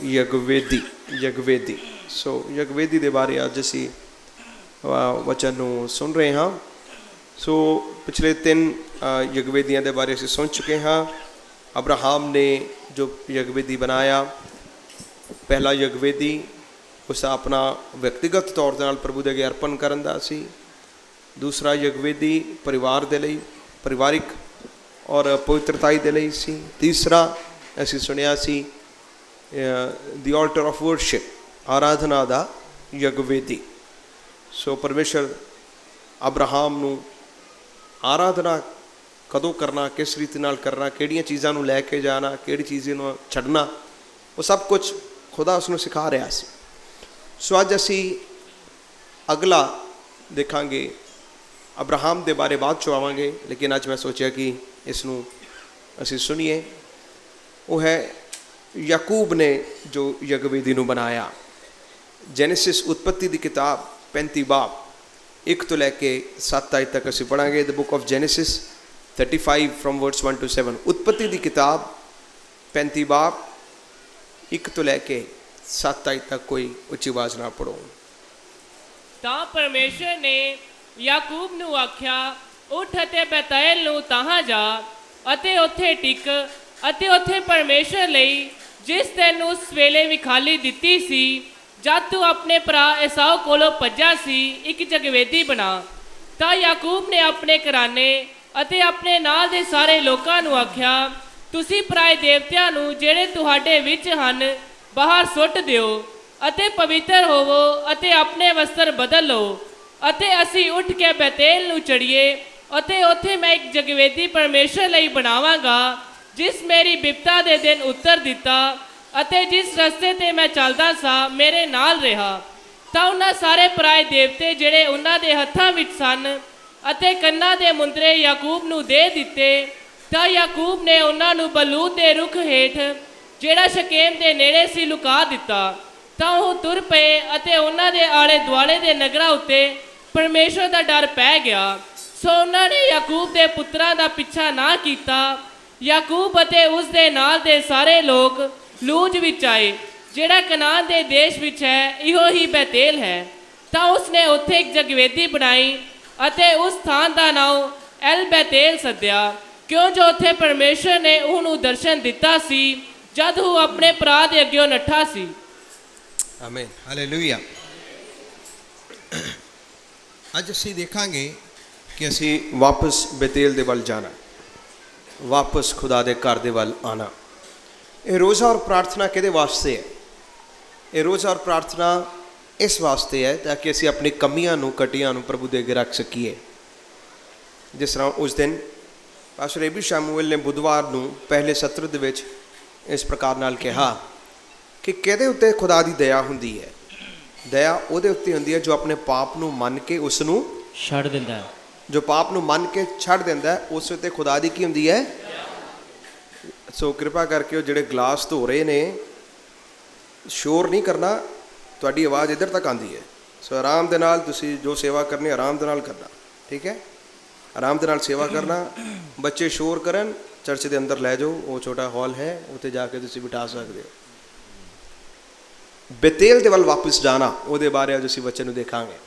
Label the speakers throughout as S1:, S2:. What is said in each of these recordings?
S1: ਯਗਵੇਦੀ ਯਗਵੇਦੀ। ਸੋ ਯਗਵੇਦੀ ਦੇ ਬਾਰੇ ਅੱਜ ਅਸੀਂ ਵਚਨ ਨੂੰ ਸੁਣ ਰਹੇ ਹਾਂ। ਸੋ ਪਿਛਲੇ 3 ਯਗਵੇਦੀਆਂ ਦੇ ਬਾਰੇ ਅਸੀਂ ਸੁਣ ਚੁੱਕੇ ਹਾਂ। ਅਬਰਾਹਮ ਨੇ ਜੋ ਯਗਵੇਦੀ ਬਣਾਇਆ, ਪਹਿਲਾ ਯਗਵੇਦੀ ਉਸਦਾ ਆਪਣਾ ਵਿਅਕਤੀਗਤ ਤੌਰ ਦੇ ਨਾਲ ਪ੍ਰਭੂ ਦੇ ਅੱਗੇ ਅਰਪਣ ਕਰਨ ਦਾ ਸੀ। ਦੂਸਰਾ ਯਗਵੇਦੀ ਪਰਿਵਾਰ ਦੇ ਲਈ, ਪਰਿਵਾਰਿਕ ਔਰ ਪਵਿੱਤਰਤਾਈ ਦੇ ਲਈ ਸੀ। ਤੀਸਰਾ ਅਸੀਂ ਸੁਣਿਆ ਸੀ ਦੀ ਆਲਟਰ ਆਫ ਵਰਸ਼ਿਪ, ਆਰਾਧਨਾ ਦਾ ਯਗਵੇਦੀ। ਸੋ ਪਰਮੇਸ਼ਰ ਅਬਰਾਹਮ ਨੂੰ ਆਰਾਧਨਾ ਕਦੋਂ ਕਰਨਾ, ਕਿਸ ਰੀਤੀ ਨਾਲ ਕਰਨਾ, ਕਿਹੜੀਆਂ ਚੀਜ਼ਾਂ ਨੂੰ ਲੈ ਕੇ ਜਾਣਾ, ਕਿਹੜੀ ਚੀਜ਼ ਨੂੰ ਛੱਡਣਾ, ਉਹ ਸਭ ਕੁਝ ਖੁਦਾ ਉਸਨੂੰ ਸਿਖਾ ਰਿਹਾ ਸੀ। ਸੋ ਅੱਜ ਅਸੀਂ ਅਗਲਾ ਦੇਖਾਂਗੇ। ਅਬਰਾਹਮ ਦੇ ਬਾਰੇ ਬਾਅਦ 'ਚੋਂ ਆਵਾਂਗੇ, ਲੇਕਿਨ ਅੱਜ ਮੈਂ ਸੋਚਿਆ ਕਿ ਇਸ ਨੂੰ ਅਸੀਂ ਸੁਣੀਏ। ਉਹ ਹੈ ਯਾਕੂਬ ਨੇ ਜੋ ਯਗਵੇਦੀ ਨੂੰ ਬਣਾਇਆ। ਜੈਨੇਸਿਸ ਉਤਪੱਤੀ ਦੀ ਕਿਤਾਬ 35 ਬਾਬ 1 ਤੋਂ ਲੈ ਕੇ 7 ਆਇਤ ਤੱਕ ਅਸੀਂ ਪੜ੍ਹਾਂਗੇ। The book of Genesis 35 from verses 1 to 7। ਉਤਪੱਤੀ ਦੀ ਕਿਤਾਬ 35 ਬਾਬ 1 ਤੋਂ ਲੈ ਕੇ 7 ਆਇਤ ਤੱਕ। ਕੋਈ ਉੱਚੀ ਆਵਾਜ਼ ਨਾਲ ਪੜ੍ਹੋ।
S2: ਤਾਂ ਪਰਮੇਸ਼ਰ ਨੇ ਯਾਕੂਬ ਨੂੰ ਆਖਿਆ, ਉੱਠ ਅਤੇ ਬੈਤੇਲ ਨੂੰ ਤਾਹਾਂ ਜਾ ਅਤੇ ਉੱਥੇ ਟਿਕ ਅਤੇ ਉੱਥੇ ਪਰਮੇਸ਼ਰ ਲਈ ਜਿਸ ਤੈਨੂੰ ਉਸ ਵੇਲੇ ਵਿਖਾਲੀ ਦਿੱਤੀ ਸੀ ਜਦ ਤੂੰ ਆਪਣੇ ਭਰਾ ਏਸਾਓ ਕੋਲੋਂ ਭੱਜਾ ਸੀ, ਇੱਕ ਜਗਵੇਦੀ ਬਣਾ। ਤਾਂ ਯਾਕੂਬ ਨੇ ਆਪਣੇ ਘਰਾਨੇ ਅਤੇ ਆਪਣੇ ਨਾਲ ਦੇ ਸਾਰੇ ਲੋਕਾਂ ਨੂੰ ਆਖਿਆ, ਤੁਸੀਂ ਪਰਾਏ ਦੇਵਤਿਆਂ ਨੂੰ ਜਿਹੜੇ ਤੁਹਾਡੇ ਵਿੱਚ ਹਨ ਬਾਹਰ ਸੁੱਟ ਦਿਓ ਅਤੇ ਪਵਿੱਤਰ ਹੋਵੋ ਅਤੇ ਆਪਣੇ ਵਸਤਰ ਬਦਲ ਲਓ ਅਤੇ ਅਸੀਂ ਉੱਠ ਕੇ ਬੈਤੇਲ ਨੂੰ ਚੜੀਏ ਅਤੇ ਉੱਥੇ ਮੈਂ ਇੱਕ ਜਗਵੇਦੀ ਪਰਮੇਸ਼ਰ ਲਈ ਬਣਾਵਾਂਗਾ ਜਿਸ ਮੇਰੀ ਬਿਪਤਾ ਦੇ ਦਿਨ ਉੱਤਰ ਦਿੱਤਾ ਅਤੇ ਜਿਸ ਰਸਤੇ 'ਤੇ ਮੈਂ ਚੱਲਦਾ ਸਾਂ ਮੇਰੇ ਨਾਲ ਰਿਹਾ। ਤਾਂ ਉਹਨਾਂ ਸਾਰੇ ਪਰਾਏ ਦੇਵਤੇ ਜਿਹੜੇ ਉਹਨਾਂ ਦੇ ਹੱਥਾਂ ਵਿੱਚ ਸਨ ਅਤੇ ਕੰਨਾਂ ਦੇ ਮੁੰਦਰੇ ਯਾਕੂਬ ਨੂੰ ਦੇ ਦਿੱਤੇ। ਤਾਂ ਯਾਕੂਬ ਨੇ ਉਹਨਾਂ ਨੂੰ ਬਲੂਤ ਦੇ ਰੁੱਖ ਹੇਠ ਜਿਹੜਾ ਸ਼ਕੇਮ ਦੇ ਨੇੜੇ ਸੀ ਲੁਕਾ ਦਿੱਤਾ। ਤਾਂ ਉਹ ਤੁਰ ਪਏ ਅਤੇ ਉਹਨਾਂ ਦੇ ਆਲੇ ਦੁਆਲੇ ਦੇ ਨਗਰਾਂ ਉੱਤੇ ਪਰਮੇਸ਼ਰ ਦਾ ਡਰ ਪੈ ਗਿਆ। ਸੋ ਉਹਨਾਂ ਨੇ ਯਾਕੂਬ ਦੇ ਪੁੱਤਰਾਂ ਦਾ ਪਿੱਛਾ ਨਾ ਕੀਤਾ। ਯਾਕੂਬ ਅਤੇ ਉਸ ਦੇ ਨਾਲ ਦੇ ਸਾਰੇ ਲੋਕ ਲੂਜ ਵਿੱਚ ਆਏ, ਜਿਹੜਾ ਕਨਾਨ ਦੇ ਦੇਸ਼ ਵਿੱਚ ਹੈ, ਇਹੋ ਹੀ ਬੈਤੇਲ ਹੈ। ਤਾਂ ਉਸਨੇ ਉੱਥੇ ਇੱਕ ਜਗਵੇਦੀ ਬਣਾਈ ਅਤੇ ਉਸ ਥਾਂ ਦਾ ਨਾਮ ਐਲ ਬੈਤੇਲ ਸੱਦਿਆ, ਕਿਉਂ ਜੋ ਉੱਥੇ ਪਰਮੇਸ਼ਰ ਨੇ ਉਹਨੂੰ ਦਰਸ਼ਨ ਦਿੱਤਾ ਸੀ ਜਦ ਉਹ ਆਪਣੇ ਭਰਾ ਦੇ ਅੱਗਿਓਂ ਨੱਠਾ ਸੀ।
S1: ਆਮੀਨ, ਹਾਲੇਲੂਇਆ। ਅੱਜ ਅਸੀਂ ਦੇਖਾਂਗੇ ਕਿ ਅਸੀਂ ਵਾਪਸ ਬੈਤੇਲ ਦੇ ਵੱਲ ਜਾਣਾ, ਵਾਪਸ ਖੁਦਾ ਦੇ ਘਰ ਦੇ ਵੱਲ ਆਉਣਾ। ਇਹ ਰੋਜ਼ਾ ਔਰ ਪ੍ਰਾਰਥਨਾ ਕਿਹਦੇ ਵਾਸਤੇ ਹੈ? ਇਹ ਰੋਜ਼ਾ ਔਰ ਪ੍ਰਾਰਥਨਾ ਇਸ ਵਾਸਤੇ ਹੈ ਤਾਂ ਕਿ ਅਸੀਂ ਆਪਣੀ ਕਮੀਆਂ ਨੂੰ, ਕਟੀਆਂ ਨੂੰ ਪ੍ਰਭੂ ਦੇ ਅੱਗੇ ਰੱਖ ਸਕੀਏ। ਜਿਸ ਤਰ੍ਹਾਂ ਉਸ ਦਿਨ ਪਾਸਟਰ ਏਬੀ ਸ਼ਮੂਏਲ ਨੇ ਬੁੱਧਵਾਰ ਨੂੰ ਪਹਿਲੇ ਸਤਰ ਦੇ ਵਿੱਚ ਇਸ ਪ੍ਰਕਾਰ ਨਾਲ ਕਿਹਾ ਕਿ ਕਿਹਦੇ ਉੱਤੇ ਖੁਦਾ ਦੀ ਦਇਆ ਹੁੰਦੀ ਹੈ? ਦਇਆ ਉਹਦੇ ਉੱਤੇ ਹੁੰਦੀ ਹੈ ਜੋ ਆਪਣੇ ਪਾਪ ਨੂੰ ਮੰਨ ਕੇ ਉਸ ਨੂੰ
S2: ਛੱਡ ਦਿੰਦਾ। ਜੋ
S1: ਪਾਪ ਨੂੰ ਮੰਨ ਕੇ ਛੱਡ ਦਿੰਦਾ, ਉਸ ਉੱਤੇ ਖੁਦਾ ਦੀ ਕੀ ਹੁੰਦੀ ਹੈ? ਸੋ ਕਿਰਪਾ ਕਰਕੇ ਉਹ ਜਿਹੜੇ ਗਲਾਸ ਧੋ ਰਹੇ ਨੇ, ਸ਼ੋਰ ਨਹੀਂ ਕਰਨਾ, ਤੁਹਾਡੀ ਆਵਾਜ਼ ਇੱਧਰ ਤੱਕ ਆਉਂਦੀ ਹੈ। ਸੋ ਆਰਾਮ ਦੇ ਨਾਲ ਤੁਸੀਂ ਜੋ ਸੇਵਾ ਕਰਨੀ ਆਰਾਮ ਦੇ ਨਾਲ ਕਰਨਾ, ਠੀਕ ਹੈ? ਆਰਾਮ ਦੇ ਨਾਲ ਸੇਵਾ ਕਰਨਾ। ਬੱਚੇ ਸ਼ੋਰ ਕਰਨ, ਚਰਚ ਦੇ ਅੰਦਰ ਲੈ ਜਾਓ, ਉਹ ਛੋਟਾ ਹਾਲ ਹੈ, ਉੱਥੇ ਜਾ ਕੇ ਤੁਸੀਂ ਬਿਠਾ ਸਕਦੇ ਹੋ। ਬੈਤੇਲ ਦੇ ਵੱਲ ਵਾਪਸ ਜਾਣਾ, ਉਹਦੇ ਬਾਰੇ ਅੱਜ ਅਸੀਂ ਬੱਚੇ ਨੂੰ ਦੇਖਾਂਗੇ।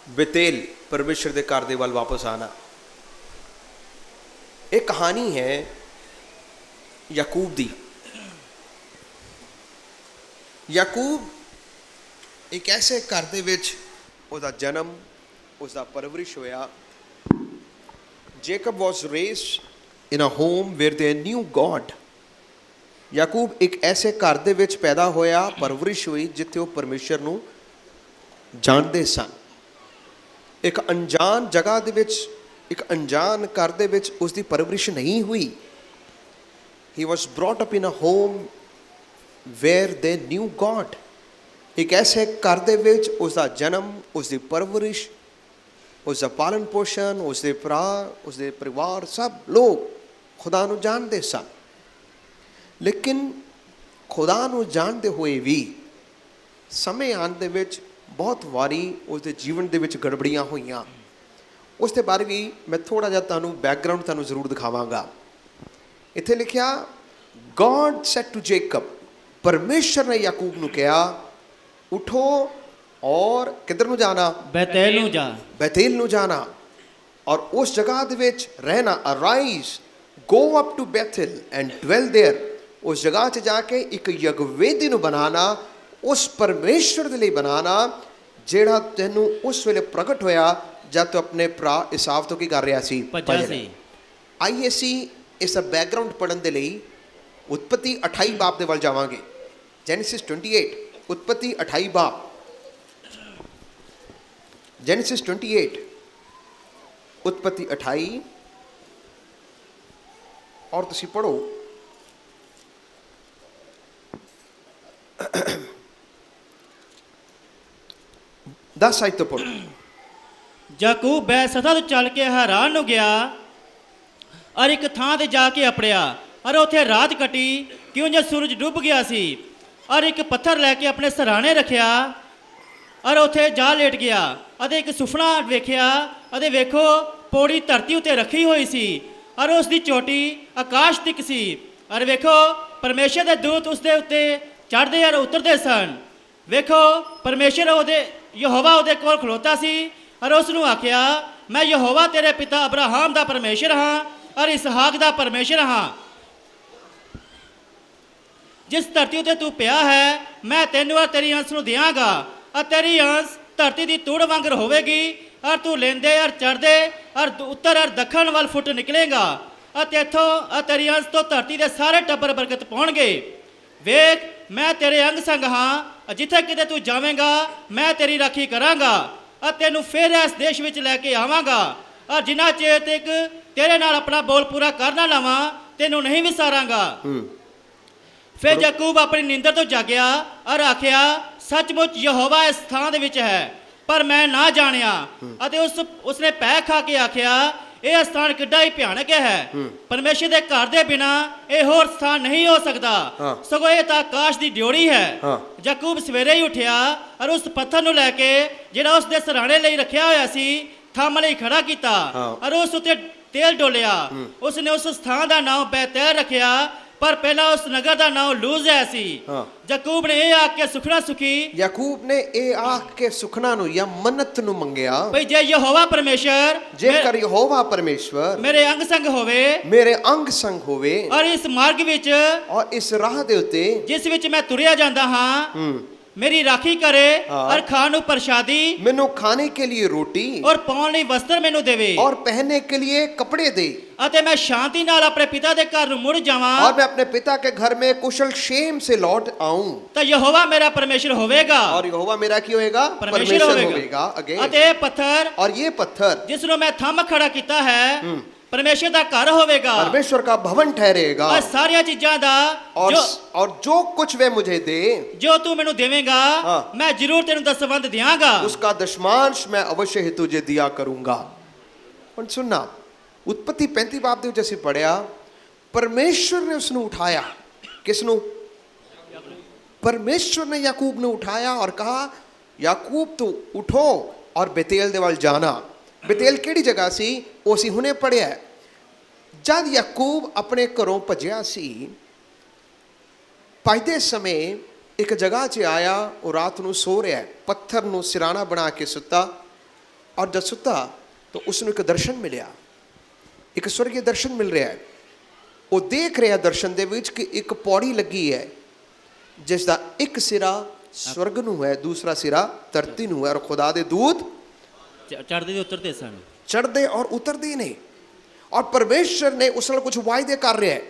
S1: ਬੈਤੇਲ, ਪਰਮੇਸ਼ਰ ਦੇ ਘਰ ਦੇ ਵੱਲ ਵਾਪਸ ਆਣਾ। ਇਹ ਕਹਾਣੀ ਹੈ ਯਾਕੂਬ ਦੀ। ਯਾਕੂਬ ਇੱਕ ਐਸੇ ਘਰ ਦੇ ਵਿੱਚ ਉਹਦਾ ਜਨਮ, ਉਸਦਾ ਪਰਵਰਿਸ਼ ਹੋਇਆ। ਜੇਕਬ ਵਾਸ ਰੇਜ਼ਡ ਇਨ ਅ ਹੋਮ ਵੇਅਰ ਦੇ ਨਿਊ ਗॉड। ਯਾਕੂਬ ਇੱਕ ਐਸੇ ਘਰ ਦੇ ਵਿੱਚ ਪੈਦਾ ਹੋਇਆ, ਪਰਵਰਿਸ਼ ਹੋਈ ਜਿੱਥੇ ਉਹ ਪਰਮੇਸ਼ਰ ਨੂੰ ਜਾਣਦੇ ਸਨ। ਇੱਕ ਅਣਜਾਣ ਜਗ੍ਹਾ ਦੇ ਵਿੱਚ, ਇੱਕ ਅਣਜਾਣ ਘਰ ਦੇ ਵਿੱਚ ਉਸਦੀ ਪਰਵਰਿਸ਼ ਨਹੀਂ ਹੋਈ। He was brought up in a home where they knew God। ਇੱਕ ਐਸੇ ਘਰ ਦੇ ਵਿੱਚ ਉਸਦਾ ਜਨਮ, ਉਸਦੀ ਪਰਵਰਿਸ਼, ਉਸਦਾ ਪਾਲਣ ਪੋਸ਼ਣ, ਉਸਦੇ ਭਰਾ, ਉਸਦੇ ਪਰਿਵਾਰ, ਸਭ ਲੋਕ ਖੁਦਾ ਨੂੰ ਜਾਣਦੇ ਸਨ। ਲੇਕਿਨ ਖੁਦਾ ਨੂੰ ਜਾਣਦੇ ਹੋਏ ਵੀ ਸਮੇਂ ਆਉਣ ਦੇ ਵਿੱਚ ਬਹੁਤ ਵਾਰੀ ਉਸਦੇ ਜੀਵਨ ਦੇ ਵਿੱਚ ਗੜਬੜੀਆਂ ਹੋਈਆਂ। ਉਸ ਦੇ ਬਾਰੇ ਵੀ ਮੈਂ ਥੋੜ੍ਹਾ ਜਿਹਾ ਤੁਹਾਨੂੰ ਬੈਕਗਰਾਊਂਡ ਤੁਹਾਨੂੰ ਜ਼ਰੂਰ ਦਿਖਾਵਾਂਗਾ। ਇੱਥੇ ਲਿਖਿਆ, God said to Jacob, परमेश्वर ने याकूब ਨੂੰ ਕਿਹਾ उठो और किधर ਨੂੰ ਜਾਣਾ
S3: ਬੈਤੇਲ ਨੂੰ ਜਾ
S1: ਬੈਤੇਲ ਨੂੰ ਜਾਣਾ और उस जगह ਦੇ ਵਿੱਚ ਰਹਿਣਾ arise go up to Bethel and dwell there उस जगह 'ਚ ਜਾ ਕੇ ਇੱਕ ਯਗਵੇਦੀ ਨੂੰ ਬਣਾਣਾ ਉਸ ਪਰਮੇਸ਼ਰ ਦੇ ਲਈ ਬਣਾਣਾ ਜਿਹੜਾ ਤੈਨੂੰ ਉਸ ਵੇਲੇ ਪ੍ਰਗਟ ਹੋਇਆ ਜਦ ਤੂੰ ਆਪਣੇ ਭਰਾ ਇਸਾਵ ਤੋਂ ਕੀ ਕਰ ਰਿਹਾ ਸੀ
S3: ਭੱਜਿਆ ਸੀ
S1: ਆਈਏ ਅਸੀਂ ਇਸ ਦਾ ਬੈਕਗ੍ਰਾਉਂਡ ਪੜਨ ਦੇ ਲਈ ਉਤਪਤੀ 28 ਬਾਬ ਦੇ ਵੱਲ ਜਾਵਾਂਗੇ ਜੈਨੇਸਿਸ 28 ਉਤਪਤੀ 28 ਬਾਬ ਜੈਨੇਸਿਸ 28 ਉਤਪਤੀ 28 और ਤੁਸੀਂ ਪੜੋ 10 ਆਇਤ ਤੋਂ ਪੜੋ
S3: ਯਾਕੂਬ ਬੈਸਤਾ ਤੋਂ ਚੱਲ ਕੇ ਹੈਰਾਨ ਨੂੰ ਗਿਆ ਔਰ ਇੱਕ ਥਾਂ ਤੇ ਜਾ ਕੇ ਅਪੜਿਆ ਔਰ ਉੱਥੇ ਰਾਤ ਕੱਟੀ ਕਿਉਂ ਜੇ ਸੂਰਜ ਡੁੱਬ ਗਿਆ ਸੀ ਔਰ ਇੱਕ ਪੱਥਰ ਲੈ ਕੇ ਆਪਣੇ ਸਰਾਣੇ ਰੱਖਿਆ ਔਰ ਉੱਥੇ ਜਾ ਲੇਟ ਗਿਆ ਅਤੇ ਇੱਕ ਸੁਪਨਾ ਵੇਖਿਆ ਅਤੇ ਵੇਖੋ ਪੌੜੀ ਧਰਤੀ ਉੱਤੇ ਰੱਖੀ ਹੋਈ ਸੀ ਔਰ ਉਸ ਦੀ ਚੋਟੀ ਆਕਾਸ਼ ਤੱਕ ਸੀ ਔਰ ਵੇਖੋ ਪਰਮੇਸ਼ਰ ਦੇ ਦੂਤ ਉਸ ਦੇ ਉੱਤੇ ਚੜ੍ਹਦੇ ਔਰ ਉਤਰਦੇ ਸਨ ਵੇਖੋ ਪਰਮੇਸ਼ਰ ਉਹਦੇ ਯਹੋਵਾ ਉਹਦੇ ਕੋਲ ਖਲੋਤਾ ਸੀ ਔਰ ਉਸ ਨੂੰ ਆਖਿਆ ਮੈਂ ਯਹੋਵਾ ਤੇਰੇ ਪਿਤਾ ਅਬਰਾਹਮ ਦਾ ਪਰਮੇਸ਼ਰ ਹਾਂ ਔਰ ਇਸਹਾਕ ਦਾ ਪਰਮੇਸ਼ਰ ਹਾਂ ਜਿਸ ਧਰਤੀ ਉਤੇ ਤੂੰ ਪਿਆ ਹੈ ਮੈਂ ਤੈਨੂੰ ਔਰ ਤੇਰੀ ਅੰਸ਼ ਨੂੰ ਦਿਆਂਗਾ ਔਰ ਤੇਰੀ ਅੰਸ਼ ਧਰਤੀ ਦੀ ਧੂੜ ਵਾਂਗਰ ਹੋਵੇਗੀ ਔਰ ਤੂੰ ਲੈਂਦੇ ਔਰ ਚੜ੍ਹਦੇ ਔਰ ਉੱਤਰ ਔਰ ਦੱਖਣ ਵੱਲ ਫੁੱਟ ਨਿਕਲੇਗਾ ਅਤੇ ਇੱਥੋਂ ਔਰ ਤੇਰੀ ਅੰਸ਼ ਤੋਂ ਧਰਤੀ ਦੇ ਸਾਰੇ ਟੱਬਰ ਬਰਕਤ ਪਾਉਣਗੇ ਵੇਖ ਮੈਂ ਤੇਰੇ ਅੰਗ ਸੰਗ ਹਾਂ ਜਿੱਥੇ ਕਿਤੇ ਤੂੰ ਜਾਵੇਂਗਾ ਮੈਂ ਤੇਰੀ ਰਾਖੀ ਕਰਾਂਗਾ ਅਤੇ ਤੈਨੂੰ ਫਿਰ ਇਸ ਦੇਸ਼ ਵਿੱਚ ਲੈ ਕੇ ਆਵਾਂਗਾ ਔਰ ਜਿੰਨਾ ਚਿਰ ਤੱਕ ਤੇਰੇ ਨਾਲ ਆਪਣਾ ਬੋਲ ਪੂਰਾ ਕਰ ਨਾ ਲਵਾਂ ਤੈਨੂੰ ਨਹੀਂ ਵਿਸਾਰਾਂਗਾ ਫਿਰ ਯਾਕੂਬ ਆਪਣੀ ਨੀਂਦਰ ਤੋਂ ਜਾਗਿਆ ਔਰ ਆਖਿਆ ਸੱਚਮੁੱਚ ਯਹੋਵਾ ਇਸ ਥਾਂ ਦੇ ਵਿੱਚ ਹੈ ਪਰ ਮੈਂ ਨਾ ਜਾਣਿਆ ਅਤੇ ਉਸਨੇ ਪੈ ਖਾ ਕੇ ਆਖਿਆ ਇਹ ਸਥਾਨ ਕਿੱਡਾ ਹੀ ਭਿਆਨਕ ਹੈ ਪਰਮੇਸ਼ਰ ਦੇ ਘਰ ਦੇ ਬਿਨਾ ਇਹ ਹੋਰ ਸਥਾਨ ਨਹੀਂ ਹੋ ਸਕਦਾ ਸਗੋਂ ਇਹ ਤਾਂ ਆਕਾਸ਼ ਦੀ ਡਿਓੜੀ ਹੈ ਯਾਕੂਬ ਸਵੇਰੇ ਹੀ ਉੱਠਿਆ ਔਰ ਉਸ ਪੱਥਰ ਨੂੰ ਲੈ ਕੇ ਜਿਹੜਾ ਉਸ ਦੇ ਸਰਾਣੇ ਲਈ ਰੱਖਿਆ ਹੋਇਆ ਸੀ ਥੰਮ ਲਈ ਖੜਾ ਕੀਤਾ ਔਰ ਉਸ ਉੱਤੇ ਤੇਲ ਡੋਲਿਆ ਉਸਨੇ ਉਸ ਸਥਾਨ ਦਾ ਨਾਮ ਬੈਤੇਲ ਰੱਖਿਆ ਪਰ ਪਹਿਲਾਂ ਉਸ ਨਗਰ ਦਾ ਨਾਮ ਲੂਜ਼ ਹੈ ਸੀ ਯਾਕੂਬ ਨੇ ਇਹ ਆਖ ਕੇ ਸੁਖਣਾ ਸੁਖੀ
S1: ਯਾਕੂਬ ਨੇ ਇਹ ਆਖ ਕੇ ਸੁਖਣਾ ਨੂੰ ਜਾਂ ਮੰਨਤ ਨੂੰ ਮੰਗਿਆ
S3: ਭਈ ਜੇ ਯਹੋਵਾ ਪਰਮੇਸ਼ਰ
S1: ਜੇਕਰ ਯਹੋਵਾ ਪਰਮੇਸ਼ਵਰ
S3: ਮੇਰੇ ਅੰਗ ਸੰਗ ਹੋਵੇ
S1: ਮੇਰੇ ਅੰਗ ਸੰਗ ਹੋਵੇ
S3: ਔਰ ਇਸ ਮਾਰਗ ਵਿੱਚ
S1: ਔਰ ਇਸ ਰਾਹ ਦੇ ਉੱਤੇ
S3: ਜਿਸ ਵਿੱਚ ਮੈਂ ਤੁਰਿਆ ਜਾਂਦਾ ਹਾਂ ਮੇਰੀ ਰਾਖੀ करे और खाने प्रसादी
S1: मैंने खाने के लिए रोटी
S3: और पाउण ਲਈ वस्त्र ਮੈਨੂੰ ਦੇਵੇ
S1: और पहनने के लिए कपड़े दे
S3: ਅਤੇ ਮੈਂ ਸ਼ਾਂਤੀ ਨਾਲ ਆਪਣੇ ਪਿਤਾ ਦੇ ਘਰ ਨੂੰ ਮੁੜ ਜਾਵਾਂ
S1: और मैं अपने पिता के घर में कुशल क्षेम से लौट आऊं
S3: ਤਾਂ ਯਹੋਵਾ ਮੇਰਾ ਪਰਮੇਸ਼ਰ ਹੋਵੇਗਾ
S1: और यहोवा मेरा की होएगा
S3: परमेश्वर होवेगा
S1: अगेन
S3: ਅਤੇ ਇਹ ਪੱਥਰ
S1: और ये पत्थर
S3: ਜਿਸ ਨੂੰ ਮੈਂ ਥੰਮ ਖੜਾ ਕੀਤਾ ਹੈ परमेश्वर ਦਾ ਘਰ ਹੋਵੇਗਾ
S1: परमेश्वर का भवन ठहरेगा
S3: और सारी चीज़ों दा
S1: और जो कुछ वे मुझे दे
S3: जो तू मैनू देवेगा मैं जरूर तेनू दसवंध दियांगा
S1: उसका दशमांश मैं अवश्य ही तुझे दिया करूंगा और सुनना उत्पत्ति 35 बाब ਦੇ ਵਿੱਚ ਅਸੀਂ ਪੜਿਆ परमेश्वर ने उसਨੂੰ उठाया किसनु परमेश्वर ने याकूब ने उठाया और कहा याकूब तू उठो और बेतेल ਦੇ ਵੱਲ ਜਾਣਾ बेतेल ਕਿਹੜੀ ਜਗ੍ਹਾ ਸੀ ਉਹ ਅਸੀਂ ਹੁਣੇ ਪੜਿਆ ਜਦ ਯਾਕੂਬ ਆਪਣੇ ਘਰੋਂ ਭੱਜਿਆ ਸੀ ਭੱਜਦੇ ਸਮੇਂ ਇੱਕ ਜਗ੍ਹਾ 'ਚ ਆਇਆ ਉਹ ਰਾਤ ਨੂੰ ਸੋ ਰਿਹਾ ਪੱਥਰ ਨੂੰ ਸਿਰਾਣਾ ਬਣਾ ਕੇ ਸੁੱਤਾ ਔਰ ਜਦ ਸੁੱਤਾ ਤਾਂ ਉਸ ਨੂੰ ਇੱਕ ਦਰਸ਼ਨ ਮਿਲਿਆ ਇੱਕ ਸਵਰਗੀ ਦਰਸ਼ਨ ਮਿਲ ਰਿਹਾ ਹੈ ਉਹ ਦੇਖ ਰਿਹਾ ਦਰਸ਼ਨ ਦੇ ਵਿੱਚ ਕਿ ਇੱਕ ਪੌੜੀ ਲੱਗੀ ਹੈ ਜਿਸ ਦਾ ਇੱਕ ਸਿਰਾ ਸਵਰਗ ਨੂੰ ਹੈ ਦੂਸਰਾ ਸਿਰਾ ਧਰਤੀ ਨੂੰ ਹੈ ਔਰ ਖੁਦਾ ਦੇ ਦੂਤ
S3: ਚੜ੍ਹਦੇ ਉਤਰਦੇ ਸਨ
S1: ਚੜ੍ਹਦੇ ਔਰ ਉਤਰਦੇ ਨੇ ਔਰ ਪਰਮੇਸ਼ਰ ਨੇ ਉਸ ਨਾਲ ਕੁਝ ਵਾਅਦੇ ਕਰ ਰਿਹਾ ਹੈ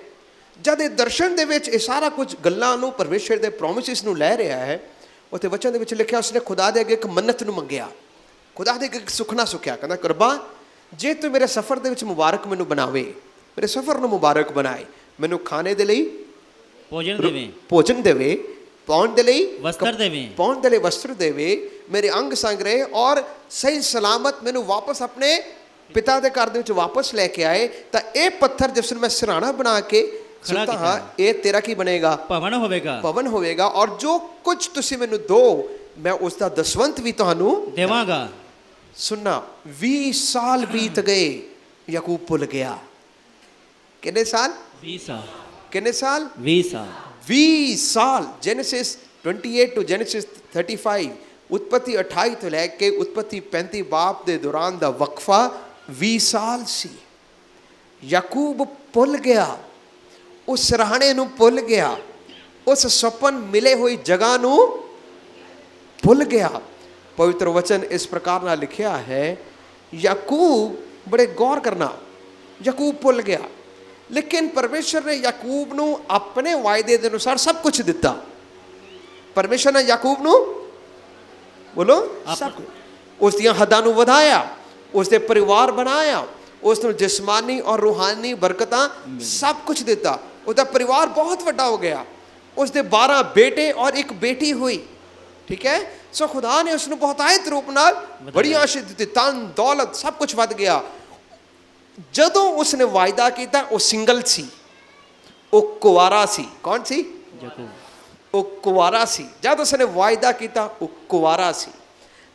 S1: ਜਦ ਇਹ ਦਰਸ਼ਨ ਦੇ ਵਿੱਚ ਇਹ ਸਾਰਾ ਕੁਝ ਗੱਲਾਂ ਨੂੰ ਪਰਮੇਸ਼ਰ ਦੇ ਪ੍ਰੋਮਿਸਿਸ ਨੂੰ ਲੈ ਰਿਹਾ ਹੈ ਉੱਥੇ ਵਚਨ ਦੇ ਵਿੱਚ ਲਿਖਿਆ ਉਸਨੇ ਖੁਦਾ ਦੇ ਅੱਗੇ ਇੱਕ ਮੰਨਤ ਨੂੰ ਮੰਗਿਆ ਖੁਦਾ ਦੇ ਅੱਗੇ ਇੱਕ ਸੁਖਨਾ ਸੁਖਿਆ ਕਹਿੰਦਾ ਕੁਰਬਾਨ ਜੇ ਤੂੰ ਮੇਰੇ ਸਫ਼ਰ ਦੇ ਵਿੱਚ ਮੁਬਾਰਕ ਮੈਨੂੰ ਬਣਾਵੇ ਮੇਰੇ ਸਫ਼ਰ ਨੂੰ ਮੁਬਾਰਕ ਬਣਾਏ ਮੈਨੂੰ ਖਾਣੇ ਦੇ ਲਈ ਭੋਜਨ ਦੇਵੇ ਪਾਉਣ ਦੇ ਲਈ
S3: ਵਸਤਰ ਦੇਵੇ
S1: ਪਾਉਣ ਦੇ ਲਈ ਵਸਤਰ ਦੇਵੇ ਮੇਰੇ ਅੰਗ ਸੰਗ ਰਹੇ ਔਰ ਸਹੀ ਸਲਾਮਤ ਮੈਨੂੰ ਵਾਪਸ ਆਪਣੇ ਪਿਤਾ ਦੇ ਘਰ ਦੇ ਵਿੱਚ ਵਾਪਸ ਲੈ ਕੇ ਆਏ ਤਾਂ ਇਹ ਪੱਥਰ ਜਿਸ ਨੂੰ ਮੈਂ ਸਿਰਾਣਾ ਬਣਾ ਕੇ ਸੁੱਤਾ ਹਾਂ ਇਹ ਤੇਰਾ ਕੀ ਬਣੇਗਾ ਭਵਨ ਹੋਵੇਗਾ ਔਰ ਜੋ ਕੁਝ ਤੁਸੀਂ ਮੈਨੂੰ ਦੋ ਮੈਂ ਉਸ ਦਾ ਦਸਵੰਤ ਵੀ ਤੁਹਾਨੂੰ
S3: ਦੇਵਾਂਗਾ
S1: ਸੁਣਨਾ 20 ਸਾਲ ਬੀਤ ਗਏ ਯਾਕੂਬ ਭੁੱਲ ਗਿਆ ਕਿੰਨੇ ਸਾਲ
S3: 20 ਸਾਲ
S1: ਕਿੰਨੇ ਸਾਲ
S3: 20 ਸਾਲ
S1: 20 ਸਾਲ ਜੈਨੇਸਿਸ 28 ਟੂ ਜੈਨੇਸਿਸ 35 ਉਤਪਤੀ 28 ਤੋਂ ਲੈ ਕੇ ਉਤਪਤੀ 35 ਬਾਪ ਦੇ ਦੌਰਾਨ ਦਾ ਵਕਫਾ 20 ਸਾਲ ਸੀ। ਯਾਕੂਬ ਭੁੱਲ ਗਿਆ, ਉਸ ਸਰਾਹਣੇ ਨੂੰ ਭੁੱਲ ਗਿਆ, ਉਸ ਸੁਪਨ ਮਿਲੇ ਹੋਈ ਜਗ੍ਹਾ ਨੂੰ ਭੁੱਲ ਗਿਆ। ਪਵਿੱਤਰ ਵਚਨ ਇਸ ਪ੍ਰਕਾਰ ਨਾਲ ਲਿਖਿਆ ਹੈ, ਯਾਕੂਬ, ਬੜੇ ਗੌਰ ਕਰਨਾ, ਯਾਕੂਬ ਭੁੱਲ ਗਿਆ, ਲੇਕਿਨ ਪਰਮੇਸ਼ਰ ਨੇ ਯਾਕੂਬ ਨੂੰ ਆਪਣੇ ਵਾਅਦੇ ਦੇ ਅਨੁਸਾਰ ਸਭ ਕੁਝ ਦਿੱਤਾ। ਪਰਮੇਸ਼ਰ ਨੇ ਯਾਕੂਬ ਨੂੰ, ਬੋਲੋ, ਸਭ ਕੁਝ, ਉਸ ਦੀਆਂ ਹੱਦਾਂ ਨੂੰ ਵਧਾਇਆ, ਉਸ ਦੇ ਪਰਿਵਾਰ ਬਣਾਇਆ, ਉਸ ਨੂੰ ਜਿਸਮਾਨੀ ਔਰ ਰੂਹਾਨੀ ਬਰਕਤਾਂ ਸਭ ਕੁਝ ਦਿੱਤਾ। ਉਹਦਾ ਪਰਿਵਾਰ ਬਹੁਤ ਵੱਡਾ ਹੋ ਗਿਆ, ਉਸ ਦੇ 12 ਬੇਟੇ ਔਰ ਇੱਕ ਬੇਟੀ ਹੋਈ। ਠੀਕ ਹੈ, ਸੋ ਖੁਦਾ ਨੇ ਉਸ ਨੂੰ ਬਹੁਤਾਇਤ ਰੂਪ ਨਾਲ ਬੜੀ ਆਸ਼ੀਸ਼ ਦਿੱਤੀ, ਧਨ ਦੌਲਤ ਸਭ ਕੁਝ ਵੱਧ ਗਿਆ। ਜਦੋਂ ਉਸਨੇ ਵਾਅਦਾ ਕੀਤਾ ਉਹ ਸਿੰਗਲ ਸੀ, ਉਹ ਕੁਆਰਾ ਸੀ। ਕੌਣ ਸੀ?
S3: ਯਾਕੂਬ।
S1: ਉਹ ਕੁਆਰਾ ਸੀ। ਜਦ ਉਸਨੇ ਵਾਅਦਾ ਕੀਤਾ ਉਹ ਕੁਆਰਾ ਸੀ,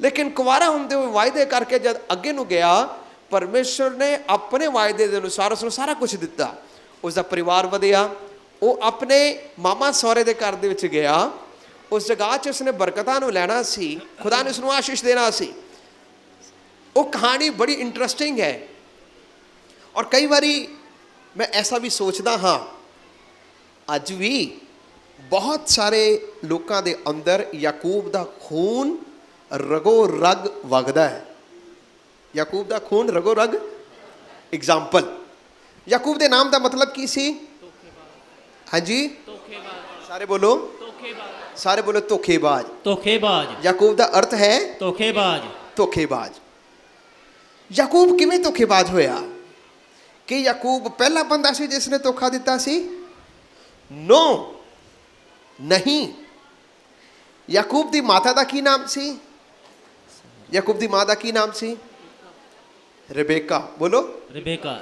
S1: ਲੇਕਿਨ ਕੁਆਰਾ ਹੁੰਦੇ ਹੋਏ ਵਾਅਦੇ ਕਰਕੇ ਜਦ ਅੱਗੇ ਨੂੰ ਗਿਆ, ਪਰਮੇਸ਼ਰ ਨੇ ਆਪਣੇ ਵਾਅਦੇ ਦੇ ਅਨੁਸਾਰ ਉਸ ਨੂੰ ਸਾਰਾ ਕੁਝ ਦਿੱਤਾ। ਉਸ ਦਾ ਪਰਿਵਾਰ ਵਧਿਆ, ਉਹ ਆਪਣੇ ਮਾਮਾ ਸਹੁਰੇ ਦੇ ਘਰ ਦੇ ਵਿੱਚ ਗਿਆ, ਉਸ ਜਗ੍ਹਾ 'ਚ ਉਸਨੇ ਬਰਕਤਾਂ ਨੂੰ ਲੈਣਾ ਸੀ, ਖੁਦਾ ਨੇ ਉਸਨੂੰ ਆਸ਼ੀਸ਼ ਦੇਣਾ ਸੀ। ਉਹ ਕਹਾਣੀ ਬੜੀ ਇੰਟਰਸਟਿੰਗ ਹੈ। ਔਰ ਕਈ ਵਾਰੀ ਮੈਂ ਐਸਾ ਵੀ ਸੋਚਦਾ ਹਾਂ, ਅੱਜ ਵੀ ਬਹੁਤ ਸਾਰੇ ਲੋਕਾਂ ਦੇ ਅੰਦਰ ਯਾਕੂਬ ਦਾ ਖੂਨ ਰਗੋ ਰਗ ਵਗਦਾ ਹੈ। ਯਾਕੂਬ ਦਾ ਖੂਨ ਰਗੋ ਰਗ। ਐਗਜ਼ਾਮਪਲ, ਯਾਕੂਬ ਦੇ ਨਾਮ ਦਾ ਮਤਲਬ ਕੀ ਸੀ? ਹਾਂਜੀ, ਸਾਰੇ ਬੋਲੋ, ਸਾਰੇ ਬੋਲੋ, ਧੋਖੇਬਾਜ਼।
S3: ਧੋਖੇਬਾਜ਼।
S1: ਯਾਕੂਬ ਦਾ ਅਰਥ ਹੈ
S3: ਧੋਖੇਬਾਜ਼।
S1: ਧੋਖੇਬਾਜ਼। ਯਾਕੂਬ ਕਿਵੇਂ ਧੋਖੇਬਾਜ਼ ਹੋਇਆ? ਕਿ ਯਾਕੂਬ ਪਹਿਲਾ ਬੰਦਾ ਸੀ ਜਿਸ ਨੇ ਧੋਖਾ ਦਿੱਤਾ ਸੀ? ਨੋ, ਨਹੀਂ। ਯਾਕੂਬ ਦੀ ਮਾਤਾ ਦਾ ਕੀ ਨਾਮ ਸੀ? ਯਾਕੂਬ ਦੀ ਮਾਂ ਦਾ ਕੀ ਨਾਮ ਸੀ? ਰਿਬੇਕਾ। ਬੋਲੋ,
S3: ਰਿਬੇਕਾ।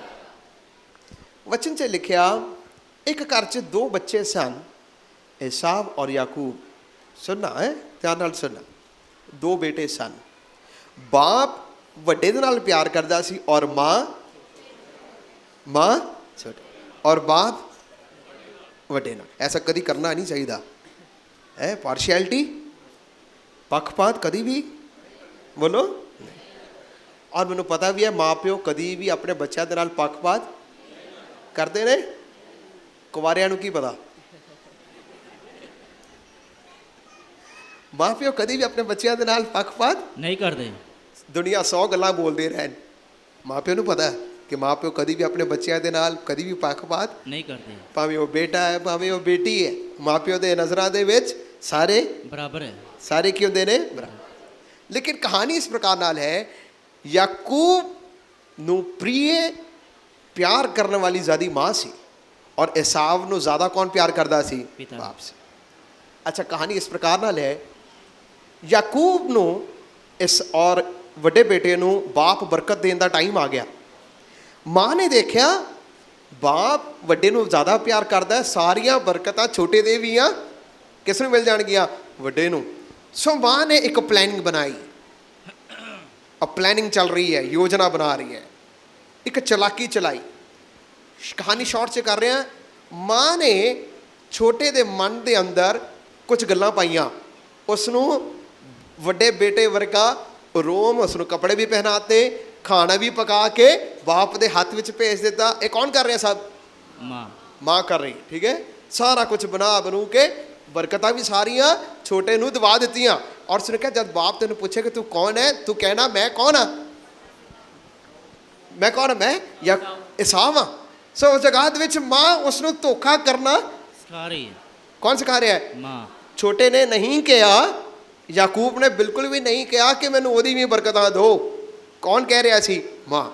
S1: ਵਚਨ 'ਚ ਲਿਖਿਆ, ਇੱਕ ਘਰ 'ਚ 2 ਬੱਚੇ ਸਨ, ਏਸਾਵ ਔਰ ਯਾਕੂਬ। ਸੁਣਨਾ ਹੈ, ਧਿਆਨ ਨਾਲ ਸੁਣਨਾ। 2 ਬੇਟੇ ਸਨ। ਬਾਪ ਵੱਡੇ ਦੇ ਨਾਲ ਪਿਆਰ ਕਰਦਾ ਸੀ ਔਰ ਮਾਂ ਛੋਟੇ, ਔਰ ਬਾਪ ਵੱਡੇ ਨਾਲ। ਐਸਾ ਕਦੀ ਕਰਨਾ ਨਹੀਂ ਚਾਹੀਦਾ ਹੈ। ਪਾਰਸ਼ੈਲਿਟੀ, ਪੱਖਪਾਤ ਕਦੀ ਵੀ, ਬੋਲੋ। ਔਰ ਮੈਨੂੰ ਪਤਾ ਵੀ ਹੈ ਮਾਂ ਪਿਓ ਕਦੀ ਵੀ ਆਪਣੇ ਬੱਚਿਆਂ ਦੇ ਨਾਲ ਪੱਖਪਾਤ ਕਰਦੇ ਨੇ। ਕੁਆਰਿਆਂ ਨੂੰ ਕੀ ਪਤਾ, ਮਾਂ ਪਿਓ ਕਦੀ ਵੀ ਆਪਣੇ ਬੱਚਿਆਂ ਦੇ ਨਾਲ ਪੱਖਪਾਤ
S3: ਨਹੀਂ ਕਰਦੇ।
S1: ਦੁਨੀਆ 100 ਗੱਲਾਂ ਬੋਲਦੇ ਰਹਿਣ, ਮਾਂ ਪਿਓ ਨੂੰ ਪਤਾ ਕਿ ਮਾਂ ਪਿਓ ਕਦੀ ਵੀ ਆਪਣੇ ਬੱਚਿਆਂ ਦੇ ਨਾਲ ਕਦੀ ਵੀ ਪੱਖਪਾਤ ਨਹੀਂ ਕਰਦੇ। ਭਾਵੇਂ ਉਹ ਬੇਟਾ ਹੈ, ਭਾਵੇਂ ਉਹ ਬੇਟੀ ਹੈ, ਮਾਂ ਪਿਓ ਦੇ ਨਜ਼ਰਾਂ ਦੇ ਵਿੱਚ ਸਾਰੇ
S3: ਬਰਾਬਰ ਹੈ।
S1: ਸਾਰੇ ਕੀ ਹੁੰਦੇ ਨੇ? ਬਰਾਬਰ। ਲੇਕਿਨ ਕਹਾਣੀ ਇਸ ਪ੍ਰਕਾਰ ਨਾਲ ਹੈ, ਯਾਕੂਬ ਨੂੰ ਪ੍ਰਿਯ ਪਿਆਰ ਕਰਨ ਵਾਲੀ ਜ਼ਿਆਦਾ ਮਾਂ ਸੀ ਔਰ ਏਸਾਵ ਨੂੰ ਜ਼ਿਆਦਾ ਕੌਣ ਪਿਆਰ ਕਰਦਾ ਸੀ? ਬਾਪ ਸੀ। ਅੱਛਾ, ਕਹਾਣੀ ਇਸ ਪ੍ਰਕਾਰ ਨਾਲ ਹੈ, ਯਾਕੂਬ ਨੂੰ ਇਸ ਔਰ ਵੱਡੇ ਬੇਟੇ ਨੂੰ ਬਾਪ ਬਰਕਤ ਦੇਣ ਦਾ ਟਾਈਮ ਆ ਗਿਆ। ਮਾਂ ਨੇ ਦੇਖਿਆ ਬਾਪ ਵੱਡੇ ਨੂੰ ਜ਼ਿਆਦਾ ਪਿਆਰ ਕਰਦਾ ਹੈ, ਸਾਰੀਆਂ ਬਰਕਤਾਂ ਛੋਟੇ ਦੇ ਵੀ ਆ ਕਿਸ ਨੂੰ ਮਿਲ ਜਾਣਗੀਆਂ? ਵੱਡੇ ਨੂੰ। ਸੋ ਮਾਂ ਨੇ ਇੱਕ ਪਲੈਨਿੰਗ ਬਣਾਈ। ਪਲੈਨਿੰਗ ਚੱਲ ਰਹੀ ਹੈ, ਯੋਜਨਾ ਬਣਾ ਰਹੀ ਹੈ, ਇੱਕ ਚਲਾਕੀ ਚਲਾਈ। ਕਹਾਣੀ ਸ਼ਾਰਟ 'ਚ ਕਰ ਰਿਹਾ। ਮਾਂ ਨੇ ਛੋਟੇ ਦੇ ਮਨ ਦੇ ਅੰਦਰ ਕੁਝ ਗੱਲਾਂ ਪਾਈਆਂ। ਉਸ ਨੂੰ ਵੱਡੇ ਬੇਟੇ ਵਰਗਾ ਰੋਮ, ਉਸ ਨੂੰ ਕੱਪੜੇ ਵੀ ਪਹਿਨਾਤੇ, ਖਾਣਾ ਵੀ ਪਕਾ ਕੇ ਬਾਪ ਦੇ ਹੱਥ ਵਿੱਚ ਭੇਜ ਦਿੱਤਾ। ਇਹ ਕੌਣ ਕਰ ਰਿਹਾ? ਸਭ ਮਾਂ ਕਰ ਰਹੀ। ਠੀਕ ਹੈ, ਸਾਰਾ ਕੁਝ ਬਣੂ ਕੇ ਬਰਕਤਾਂ ਵੀ ਸਾਰੀਆਂ ਛੋਟੇ ਨੂੰ ਦਵਾ ਦਿੱਤੀਆਂ। ਔਰ ਉਸਨੇ ਕਿਹਾ, ਜਦ ਬਾਪ ਤੈਨੂੰ ਪੁੱਛੇ ਕਿ ਤੂੰ ਕੌਣ ਹੈ, ਤੂੰ ਕਹਿਣਾ ਮੈਂ ਕੌਣ ਹਾਂ? ਮੈਂ ਕੌਣ ਹਾਂ? ਮੈਂ ਜਾਂ ਏਸਾਵ ਹਾਂ। ਸੋ ਉਸ ਜਗ੍ਹਾ ਦੇ ਵਿੱਚ ਮਾਂ ਉਸ ਨੂੰ ਧੋਖਾ ਕਰਨਾ ਸਿਖਾ ਰਹੀ ਹੈ। ਕੌਣ ਸਿਖਾ ਰਿਹਾ ਹੈ? ਮਾਂ। ਛੋਟੇ ਨੇ ਨਹੀਂ ਕਿਹਾ, ਯਾਕੂਬ ਨੇ ਬਿਲਕੁਲ ਵੀ ਨਹੀਂ ਕਿਹਾ ਕਿ ਮੈਨੂੰ ਉਹਦੀ ਵੀ ਬਰਕਤਾਂ ਦਿਓ। ਕੌਣ ਕਹਿ ਰਿਹਾ ਸੀ? ਮਾਂ।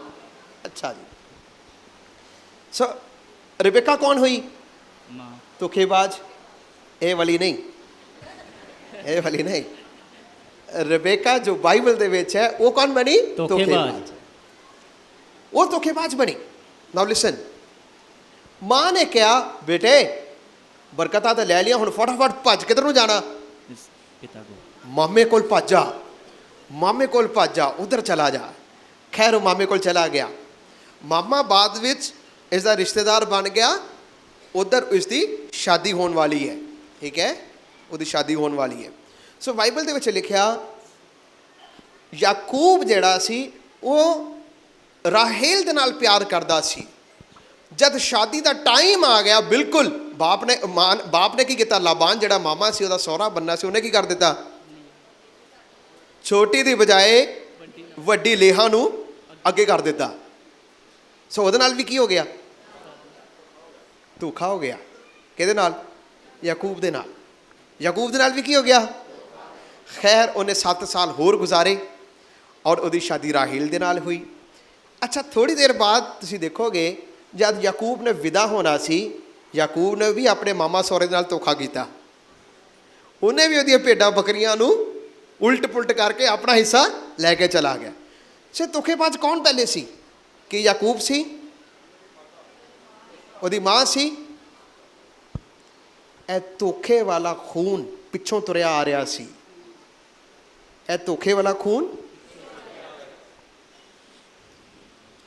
S1: ਅੱਛਾ ਜੀ। ਸੋ ਰਿਬੇਕਾ ਕੌਣ ਹੋਈ? ਮਾਂ। ਧੋਖੇਬਾਜ਼। ਇਹ ਵਾਲੀ ਨਹੀਂ, ਇਹ ਵਾਲੀ ਨਹੀਂ। ਰਿਬੇਕਾ ਜੋ ਬਾਈਬਲ ਦੇ ਵਿੱਚ ਹੈ ਉਹ ਕੌਣ ਬਣੀ? ਧੋਖੇਬਾਜ਼। ਉਹ ਧੋਖੇਬਾਜ਼ ਬਣੀ। ਨਾਓ ਲਿਸਨ, ਮਾਂ ਨੇ ਕਿਹਾ, ਬੇਟੇ ਬਰਕਤਾਂ ਤਾਂ ਲੈ ਲਿਆ, ਹੁਣ ਫਟਾਫਟ ਭੱਜ ਕਿੱਧਰ ਨੂੰ ਜਾਣਾ? ਪਿਤਾ ਕੋਲ। ਮਾਮੇ ਕੋਲ ਭੱਜ ਜਾ, ਮਾਮੇ ਕੋਲ ਭੱਜ ਜਾ, ਉਧਰ ਚਲਾ ਜਾ। ਖੈਰ ਉਹ ਮਾਮੇ ਕੋਲ ਚਲਾ ਗਿਆ। ਮਾਮਾ ਬਾਅਦ ਵਿੱਚ ਇਸ ਦਾ ਰਿਸ਼ਤੇਦਾਰ ਬਣ ਗਿਆ ਉਧਰ ਉਸਦੀ ਸ਼ਾਦੀ ਹੋਣ ਵਾਲੀ ਹੈ, ਠੀਕ ਹੈ, ਉਹਦੀ ਸ਼ਾਦੀ ਹੋਣ ਵਾਲੀ ਹੈ। ਸੋ ਬਾਈਬਲ ਦੇ ਵਿੱਚ ਲਿਖਿਆ ਯਾਕੂਬ ਜਿਹੜਾ ਸੀ ਉਹ ਰਾਹੇਲ ਦੇ ਨਾਲ ਪਿਆਰ ਕਰਦਾ ਸੀ। ਜਦ ਸ਼ਾਦੀ ਦਾ ਟਾਈਮ ਆ ਗਿਆ, ਬਿਲਕੁਲ ਬਾਪ ਨੇ ਕੀ ਕੀਤਾ, ਲਾਬਾਨ ਜਿਹੜਾ ਮਾਮਾ ਸੀ, ਉਹਦਾ ਸਹੁਰਾ ਬੰਨਾ ਸੀ, ਉਹਨੇ ਕੀ ਕਰ ਦਿੱਤਾ, ਛੋਟੀ ਦੀ ਬਜਾਏ ਵੱਡੀ ਲੇਹਾ ਨੂੰ ਅੱਗੇ ਕਰ ਦਿੱਤਾ। ਸੋ ਉਹਦੇ ਨਾਲ ਵੀ ਕੀ ਹੋ ਗਿਆ, ਧੋਖਾ ਹੋ ਗਿਆ। ਕਿਹਦੇ ਨਾਲ, ਯਾਕੂਬ ਦੇ ਨਾਲ। ਯਾਕੂਬ ਦੇ ਨਾਲ ਵੀ ਕੀ ਹੋ ਗਿਆ। ਖੈਰ ਉਹਨੇ 7 ਸਾਲ ਹੋਰ ਗੁਜ਼ਾਰੇ ਔਰ ਉਹਦੀ ਸ਼ਾਦੀ ਰਾਹੀਲ ਦੇ ਨਾਲ ਹੋਈ। ਅੱਛਾ, ਥੋੜ੍ਹੀ ਦੇਰ ਬਾਅਦ ਤੁਸੀਂ ਦੇਖੋਗੇ ਜਦ ਯਾਕੂਬ ਨੇ ਵਿਦਾ ਹੋਣਾ ਸੀ, ਯਾਕੂਬ ਨੇ ਵੀ ਆਪਣੇ ਮਾਮਾ ਸਹੁਰੇ ਦੇ ਨਾਲ ਧੋਖਾ ਕੀਤਾ। ਉਹਨੇ ਵੀ ਉਹਦੀਆਂ ਭੇਡਾਂ ਬੱਕਰੀਆਂ ਨੂੰ ਉਲਟ ਪੁਲਟ ਕਰਕੇ ਆਪਣਾ ਹਿੱਸਾ ਲੈ ਕੇ ਚਲਾ ਗਿਆ। ਸੋ ਧੋਖੇਬਾਜ਼ ਕੌਣ ਪਹਿਲੇ ਸੀ, ਕਿ ਯਾਕੂਬ ਸੀ, ਉਹਦੀ ਮਾਂ ਸੀ। ਇਹ ਧੋਖੇ ਵਾਲਾ ਖੂਨ ਪਿੱਛੋਂ ਤੁਰਿਆ ਆ ਰਿਹਾ ਸੀ। ਇਹ ਧੋਖੇ ਵਾਲਾ ਖੂਨ।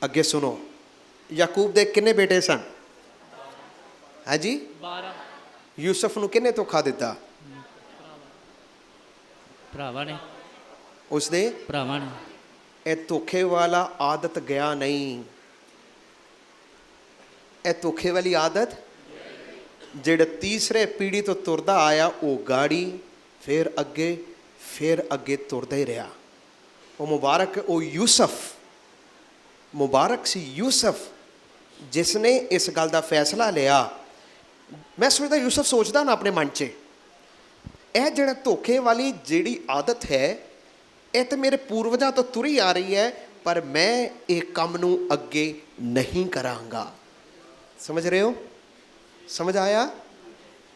S1: ਅੱਗੇ ਸੁਣੋ, ਯਾਕੂਬ ਦੇ ਕਿੰਨੇ ਬੇਟੇ ਸਨ, ਹੈ ਜੀ
S2: 12
S1: ਯੂਸਫ ਨੂੰ ਕਿਹਨੇ ਧੋਖਾ ਦਿੱਤਾ,
S3: ਭਰਾਵਾਂ ਨੇ,
S1: ਉਸਦੇ
S3: ਭਰਾਵਾਂ ਨੇ।
S1: ਇਹ ਧੋਖੇ ਵਾਲਾ ਆਦਤ ਗਿਆ ਨਹੀਂ। ਇਹ ਧੋਖੇ ਵਾਲੀ ਆਦਤ ਜਿਹੜਾ ਤੀਸਰੇ ਪੀੜ੍ਹੀ ਤੋਂ ਤੁਰਦਾ ਆਇਆ, ਉਹ ਗਾੜੀ ਫਿਰ ਅੱਗੇ ਤੁਰਦਾ ਹੀ ਰਿਹਾ। ਉਹ ਮੁਬਾਰਕ, ਉਹ ਯੂਸਫ, ਮੁਬਾਰਕ ਸੀ ਯੂਸਫ ਜਿਸ ਨੇ ਇਸ ਗੱਲ ਦਾ ਫੈਸਲਾ ਲਿਆ। ਮੈਂ ਸੋਚਦਾ ਯੂਸਫ ਸੋਚਦਾ ਨਾ ਆਪਣੇ ਮਨ 'ਚ, ਇਹ ਜਿਹੜਾ ਧੋਖੇ ਵਾਲੀ ਜਿਹੜੀ ਆਦਤ ਹੈ, ਇਹ ਤਾਂ ਮੇਰੇ ਪੂਰਵਜਾਂ ਤੋਂ ਤੁਰੀ ਆ ਰਹੀ ਹੈ, ਪਰ ਮੈਂ ਇਹ ਕੰਮ ਨੂੰ ਅੱਗੇ ਨਹੀਂ ਕਰਾਂਗਾ। ਸਮਝ ਰਹੇ ਹੋ, ਸਮਝ ਆਇਆ।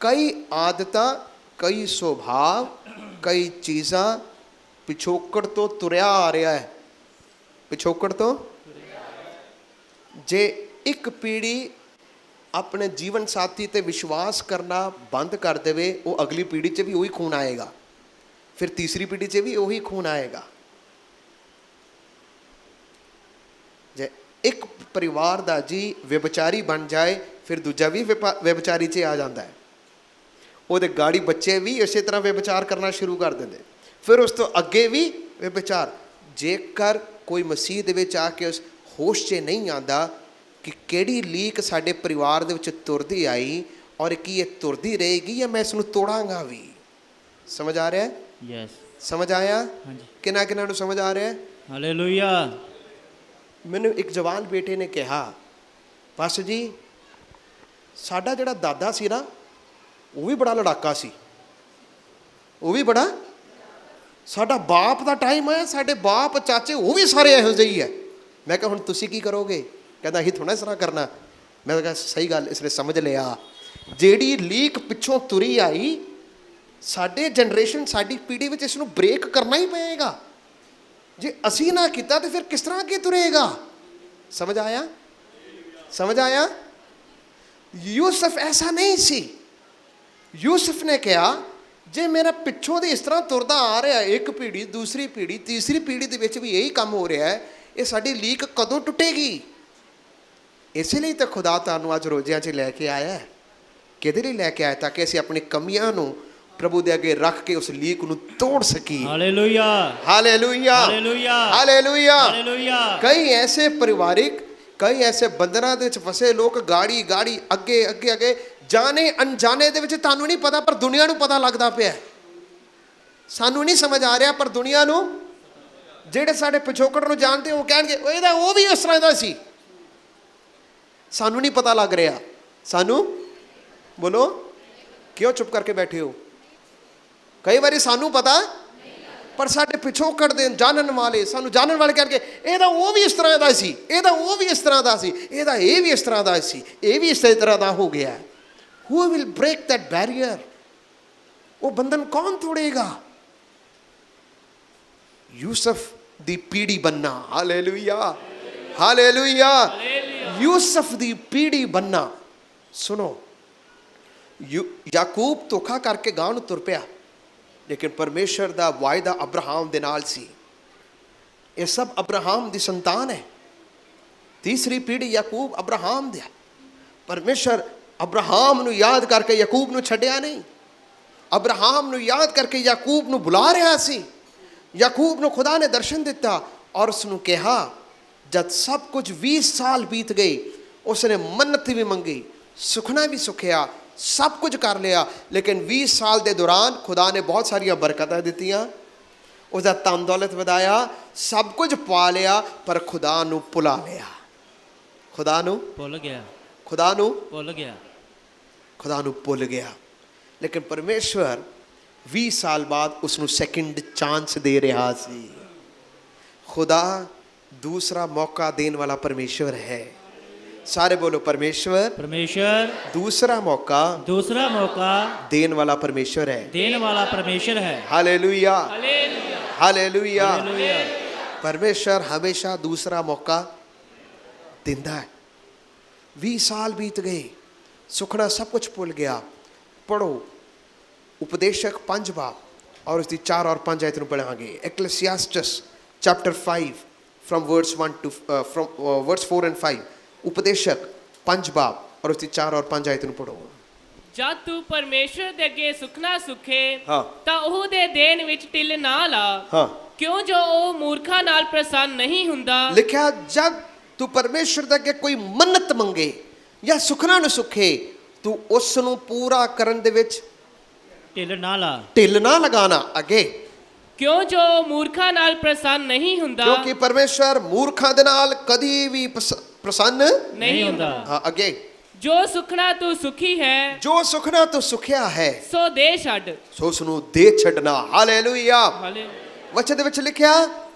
S1: ਕਈ ਆਦਤਾਂ, ਕਈ ਸੁਭਾਅ, ਕਈ ਚੀਜ਼ਾਂ ਪਿਛੋਕੜ ਤੋਂ ਤੁਰਿਆ ਆ ਰਿਹਾ ਹੈ, ਪਿਛੋਕੜ ਤੋਂ। ਜੇ ਇੱਕ ਪੀੜ੍ਹੀ ਆਪਣੇ ਜੀਵਨ ਸਾਥੀ ਤੇ ਵਿਸ਼ਵਾਸ ਕਰਨਾ ਬੰਦ ਕਰ ਦੇਵੇ, ਉਹ ਅਗਲੀ ਪੀੜ੍ਹੀ 'ਚ ਵੀ ਉਹੀ ਖੂਨ ਆਏਗਾ, ਫਿਰ ਤੀਸਰੀ ਪੀੜ੍ਹੀ 'ਚ ਵੀ ਉਹੀ ਖੂਨ ਆਏਗਾ। ਜੇ ਇੱਕ ਪਰਿਵਾਰ ਦਾ ਜੀ ਵਿਭਚਾਰੀ ਬਣ ਜਾਏ, ਫਿਰ ਦੂਜਾ ਵੀ ਵਿਭਚਾਰੀ 'ਚ ਆ ਜਾਂਦਾ ਹੈ। ਉਹਦੇ ਗਾੜੀ ਬੱਚੇ ਵੀ ਇਸੇ ਤਰ੍ਹਾਂ ਵਿਭਚਾਰ ਕਰਨਾ ਸ਼ੁਰੂ ਕਰ ਦਿੰਦੇ, ਫਿਰ ਉਸ ਤੋਂ ਅੱਗੇ ਵੀ ਵਿਭਚਾਰ। ਜੇਕਰ ਕੋਈ ਮਸੀਹ ਦੇ ਵਿੱਚ ਆ ਕੇ ਉਸ ਹੋਸ਼ 'ਚ ਨਹੀਂ ਆਉਂਦਾ ਕਿ ਕਿਹੜੀ ਲੀਕ ਸਾਡੇ ਪਰਿਵਾਰ ਦੇ ਵਿੱਚ ਤੁਰਦੀ ਆਈ ਔਰ ਕੀ ਇਹ ਤੁਰਦੀ ਰਹੇਗੀ ਜਾਂ ਮੈਂ ਇਸ ਨੂੰ ਤੋੜਾਂਗਾ ਵੀ। ਸਮਝ ਆ ਰਿਹਾ ਹੈ?
S3: ਯੈਸ,
S1: ਸਮਝ ਆਇਆ?
S3: ਹਾਂਜੀ।
S1: ਕਿਹਨਾਂ ਨੂੰ ਸਮਝ ਆ ਰਿਹਾ ਹੈ?
S3: ਹਾਲੇਲੂਇਆ।
S1: ਮੈਨੂੰ ਇੱਕ ਜਵਾਨ ਬੇਟੇ ਨੇ ਕਿਹਾ, ਪਾਸਟਰ ਜੀ ਸਾਡਾ ਜਿਹੜਾ ਦਾਦਾ ਸੀ ਨਾ, ਉਹ ਵੀ ਬੜਾ ਲੜਾਕਾ ਸੀ, ਉਹ ਵੀ ਬੜਾ। ਸਾਡਾ ਬਾਪ ਦਾ ਟਾਈਮ ਆਇਆ, ਸਾਡੇ ਬਾਪ ਚਾਚੇ ਉਹ ਵੀ ਸਾਰੇ ਇਹੋ ਜਿਹੇ ਹੀ ਹੈ। ਮੈਂ ਕਿਹਾ ਹੁਣ ਤੁਸੀਂ ਕੀ ਕਰੋਗੇ? ਕਹਿੰਦਾ ਅਸੀਂ ਥੋੜ੍ਹਾ ਇਸ ਤਰ੍ਹਾਂ ਕਰਨਾ। ਮੈਂ ਕਿਹਾ ਸਹੀ ਗੱਲ, ਇਸਨੇ ਸਮਝ ਲਿਆ ਜਿਹੜੀ ਲੀਕ ਪਿੱਛੋਂ ਤੁਰੀ ਆਈ, ਸਾਡੇ ਜਨਰੇਸ਼ਨ, ਸਾਡੀ ਪੀੜ੍ਹੀ ਵਿੱਚ ਇਸ ਨੂੰ ਬ੍ਰੇਕ ਕਰਨਾ ਹੀ ਪਏਗਾ। ਜੇ ਅਸੀਂ ਨਾ ਕੀਤਾ ਤਾਂ ਫਿਰ ਕਿਸ ਤਰ੍ਹਾਂ ਅੱਗੇ ਤੁਰੇਗਾ। ਸਮਝ ਆਇਆ? ਸਮਝ ਆਇਆ? ਯੂਸਫ ਐਸਾ ਨਹੀਂ ਸੀ। ਯੂਸਫ ਨੇ ਕਿਹਾ ਜੇ ਮੇਰਾ ਪਿੱਛੋਂ ਦੀ ਇਸ ਤਰ੍ਹਾਂ ਤੁਰਦਾ ਆ ਰਿਹਾ, ਇੱਕ ਪੀੜ੍ਹੀ, ਦੂਸਰੀ ਪੀੜ੍ਹੀ, ਤੀਸਰੀ ਪੀੜ੍ਹੀ ਦੇ ਵਿੱਚ ਵੀ ਇਹੀ ਕੰਮ ਹੋ ਰਿਹਾ ਹੈ, ਇਹ ਸਾਡੀ ਲੀਕ ਕਦੋਂ ਟੁੱਟੇਗੀ। ਇਸੇ ਲਈ ਤਾਂ ਖੁਦਾ ਤੁਹਾਨੂੰ ਅੱਜ ਰੋਜ਼ਿਆਂ 'ਚ ਲੈ ਕੇ ਆਇਆ ਹੈ। ਕਿਹਦੇ ਲਈ ਲੈ ਕੇ ਆਇਆ? ਤਾਂ ਕਿ ਅਸੀਂ ਆਪਣੀ ਕਮੀਆਂ ਨੂੰ ਪ੍ਰਭੂ ਦੇ ਅੱਗੇ ਰੱਖ ਕੇ ਉਸ ਲੀਕ ਨੂੰ ਤੋੜ ਸਕੀਏ।
S3: Hallelujah,
S1: hallelujah,
S3: hallelujah,
S1: hallelujah.
S3: Hallelujah.
S1: ਕਈ ਐਸੇ ਪਰਿਵਾਰਿਕ, ਕਈ ਐਸੇ ਬੰਧਨਾਂ ਦੇ ਵਿੱਚ ਫਸੇ ਲੋਕ ਗਾੜੀ ਅੱਗੇ ਜਾਣੇ ਅਣਜਾਣੇ ਦੇ ਵਿੱਚ, ਤੁਹਾਨੂੰ ਨਹੀਂ ਪਤਾ ਪਰ ਦੁਨੀਆ ਨੂੰ ਪਤਾ ਲੱਗਦਾ ਪਿਆ। ਸਾਨੂੰ ਨਹੀਂ ਸਮਝ ਆ ਰਿਹਾ ਪਰ ਦੁਨੀਆ ਨੂੰ, ਜਿਹੜੇ ਸਾਡੇ ਪਿਛੋਕੜ ਨੂੰ ਜਾਣਦੇ ਉਹ ਕਹਿਣਗੇ ਇਹਦਾ ਉਹ ਵੀ ਇਸ ਤਰ੍ਹਾਂ ਦਾ ਸੀ। ਸਾਨੂੰ ਨਹੀਂ ਪਤਾ ਲੱਗ ਰਿਹਾ। ਸਾਨੂੰ ਬੋਲੋ, ਕਿਉਂ ਚੁੱਪ ਕਰਕੇ ਬੈਠੇ ਹੋ? ਕਈ ਵਾਰੀ ਸਾਨੂੰ ਪਤਾ ਪਰ ਸਾਡੇ ਪਿਛੋਕੜ ਦੇ ਜਾਣਨ ਵਾਲੇ, ਸਾਨੂੰ ਜਾਣਨ ਵਾਲੇ ਕਹਿਣਗੇ ਇਹਦਾ ਉਹ ਵੀ ਇਸ ਤਰ੍ਹਾਂ ਦਾ ਸੀ, ਇਹਦਾ ਉਹ ਵੀ ਇਸ ਤਰ੍ਹਾਂ ਦਾ ਸੀ, ਇਹਦਾ ਇਹ ਵੀ ਇਸ ਤਰ੍ਹਾਂ ਦਾ ਸੀ, ਇਹ ਵੀ ਇਸੇ ਤਰ੍ਹਾਂ ਦਾ ਹੋ ਗਿਆ। Who will break that barrier? ਉਹ ਬੰਧਨ ਕੌਣ ਤੋੜੇਗਾ? ਯੂਸਫ ਦੀ ਪੀੜ੍ਹੀ ਬੰਨਾ। Hallelujah, hallelujah. ਯੂਸਫ ਦੀ ਪੀੜ੍ਹੀ ਬੰਨਾ। ਸੁਣੋ, ਯਾਕੂਬ ਧੋਖਾ ਕਰਕੇ ਗਾਂਹ ਨੂੰ ਤੁਰ ਪਿਆ, ਲੇਕਿਨ ਪਰਮੇਸ਼ਰ ਦਾ ਵਾਅਦਾ ਅਬਰਾਹਮ ਦੇ ਨਾਲ ਸੀ। ਇਹ ਸਭ ਅਬਰਾਹਮ ਦੀ ਸੰਤਾਨ ਹੈ। ਤੀਸਰੀ ਪੀੜ੍ਹੀ ਯਾਕੂਬ ਅਬਰਾਹਮ ਦਾ। ਪਰਮੇਸ਼ਰ
S4: ਅਬਰਾਹਾਮ ਨੂੰ ਯਾਦ ਕਰਕੇ ਯਾਕੂਬ ਨੂੰ ਛੱਡਿਆ ਨਹੀਂ। ਅਬਰਾਹਾਮ ਨੂੰ ਯਾਦ ਕਰਕੇ ਯਾਕੂਬ ਨੂੰ ਬੁਲਾ ਰਿਹਾ ਸੀ। ਯਾਕੂਬ ਨੂੰ ਖੁਦਾ ਨੇ ਦਰਸ਼ਨ ਦਿੱਤਾ ਔਰ ਉਸ ਨੂੰ ਕਿਹਾ, ਜਦ ਸਭ ਕੁਝ 20 ਸਾਲ ਬੀਤ ਗਏ, ਉਸਨੇ ਮੰਨਤ ਵੀ ਮੰਗੀ, ਸੁਖਣਾ ਵੀ ਸੁਖਿਆ, ਸਭ ਕੁਝ ਕਰ ਲਿਆ, ਲੇਕਿਨ 20 ਸਾਲ ਦੇ ਦੌਰਾਨ ਖੁਦਾ ਨੇ ਬਹੁਤ ਸਾਰੀਆਂ ਬਰਕਤਾਂ ਦਿੱਤੀਆਂ, उसका धन दौलत वधाया, सब कुछ पा लिया, पर खुदा नू भुला लिया। खुदा नू
S3: ਭੁੱਲ ਗਿਆ
S4: खुदा नू
S3: ਭੁੱਲ ਗਿਆ
S4: खुदा नू भुल गया। लेकिन परमेश्वर 20 साल बाद उसनू सेकंड चांस दे रहा सी। खुदा दूसरा मौका देने वाला परमेश्वर है। सारे बोलो परमेश्वर
S3: ਪਰਮੇਸ਼ਰ
S4: दूसरा मौका
S3: ਦੂਸਰਾ ਮੌਕਾ
S4: देने वाला परमेश्वर है।
S3: ਦੇਣ ਵਾਲਾ ਪਰਮੇਸ਼ਰ ਹੈ।
S4: Hallelujah
S2: hallelujah
S4: hallelujah.
S3: ਹਾਲੇਲੂਇਆ।
S4: परमेश्वर हमेशा दूसरा मौका दिंदा है। 20 साल बीत गए, सुखना सब कुछ भुल गया। पढ़ो उपदेशक 5 बाब और उसकी 4 और 5 आयत पढ़ांगे। Ecclesiastes chapter 5 from verse 1 to from verse 4 and 5। उपदेशक 5 बाब और उसकी 4 और 5 आयत पढ़ो।
S2: ਜਦ ਤੂੰ ਪਰਮੇਸ਼ਰ ਦੇ ਅੱਗੇ ਸੁਖਣਾ ਸੁਖੇ
S4: ਹਾਂ।
S2: ਤਾਂ ਉਹ ਦੇ ਦੇਣ ਵਿੱਚ ਢਿੱਲ ਨਾ ਲਾ,
S4: हाँ,
S2: ਕਿਉਂ ਜੋ ਉਹ ਮੂਰਖਾਂ ਨਾਲ ਪ੍ਰਸੰਨ ਨਹੀਂ ਹੁੰਦਾ।
S4: लिखा जब तू परमेश्वर दे अगे कोई मन्नत मंगे या सुखना न सुखे, तू उस नू पूरा करन दे विच
S3: ਢਿੱਲ ਨਾ ਲਾ,
S4: ढिल ना लगाना अगे,
S2: ਕਿਉਂ ਜੋ ਉਹ ਮੂਰਖਾਂ ਨਾਲ ਪ੍ਰਸੰਨ ਨਹੀਂ ਹੁੰਦਾ।
S4: क्योंकि परमेश्वर मूर्खां दे नाल कदी भी प्रसन्न
S3: ਨਹੀਂ ਹੁੰਦਾ।
S4: हाँ अगे।
S2: ਜੋ ਸੁਖਣਾ ਤੂੰ ਸੁਖੀ ਹੈ
S4: जो सुखना तू सुखिया है,
S2: ਸੋ ਦੇ ਛੱਡ।
S4: सो उस नू दे छड़ना। हालेलुया।
S2: ਹਾਲੇਲੂਇਆ।
S4: वचन दे विच लिखिया,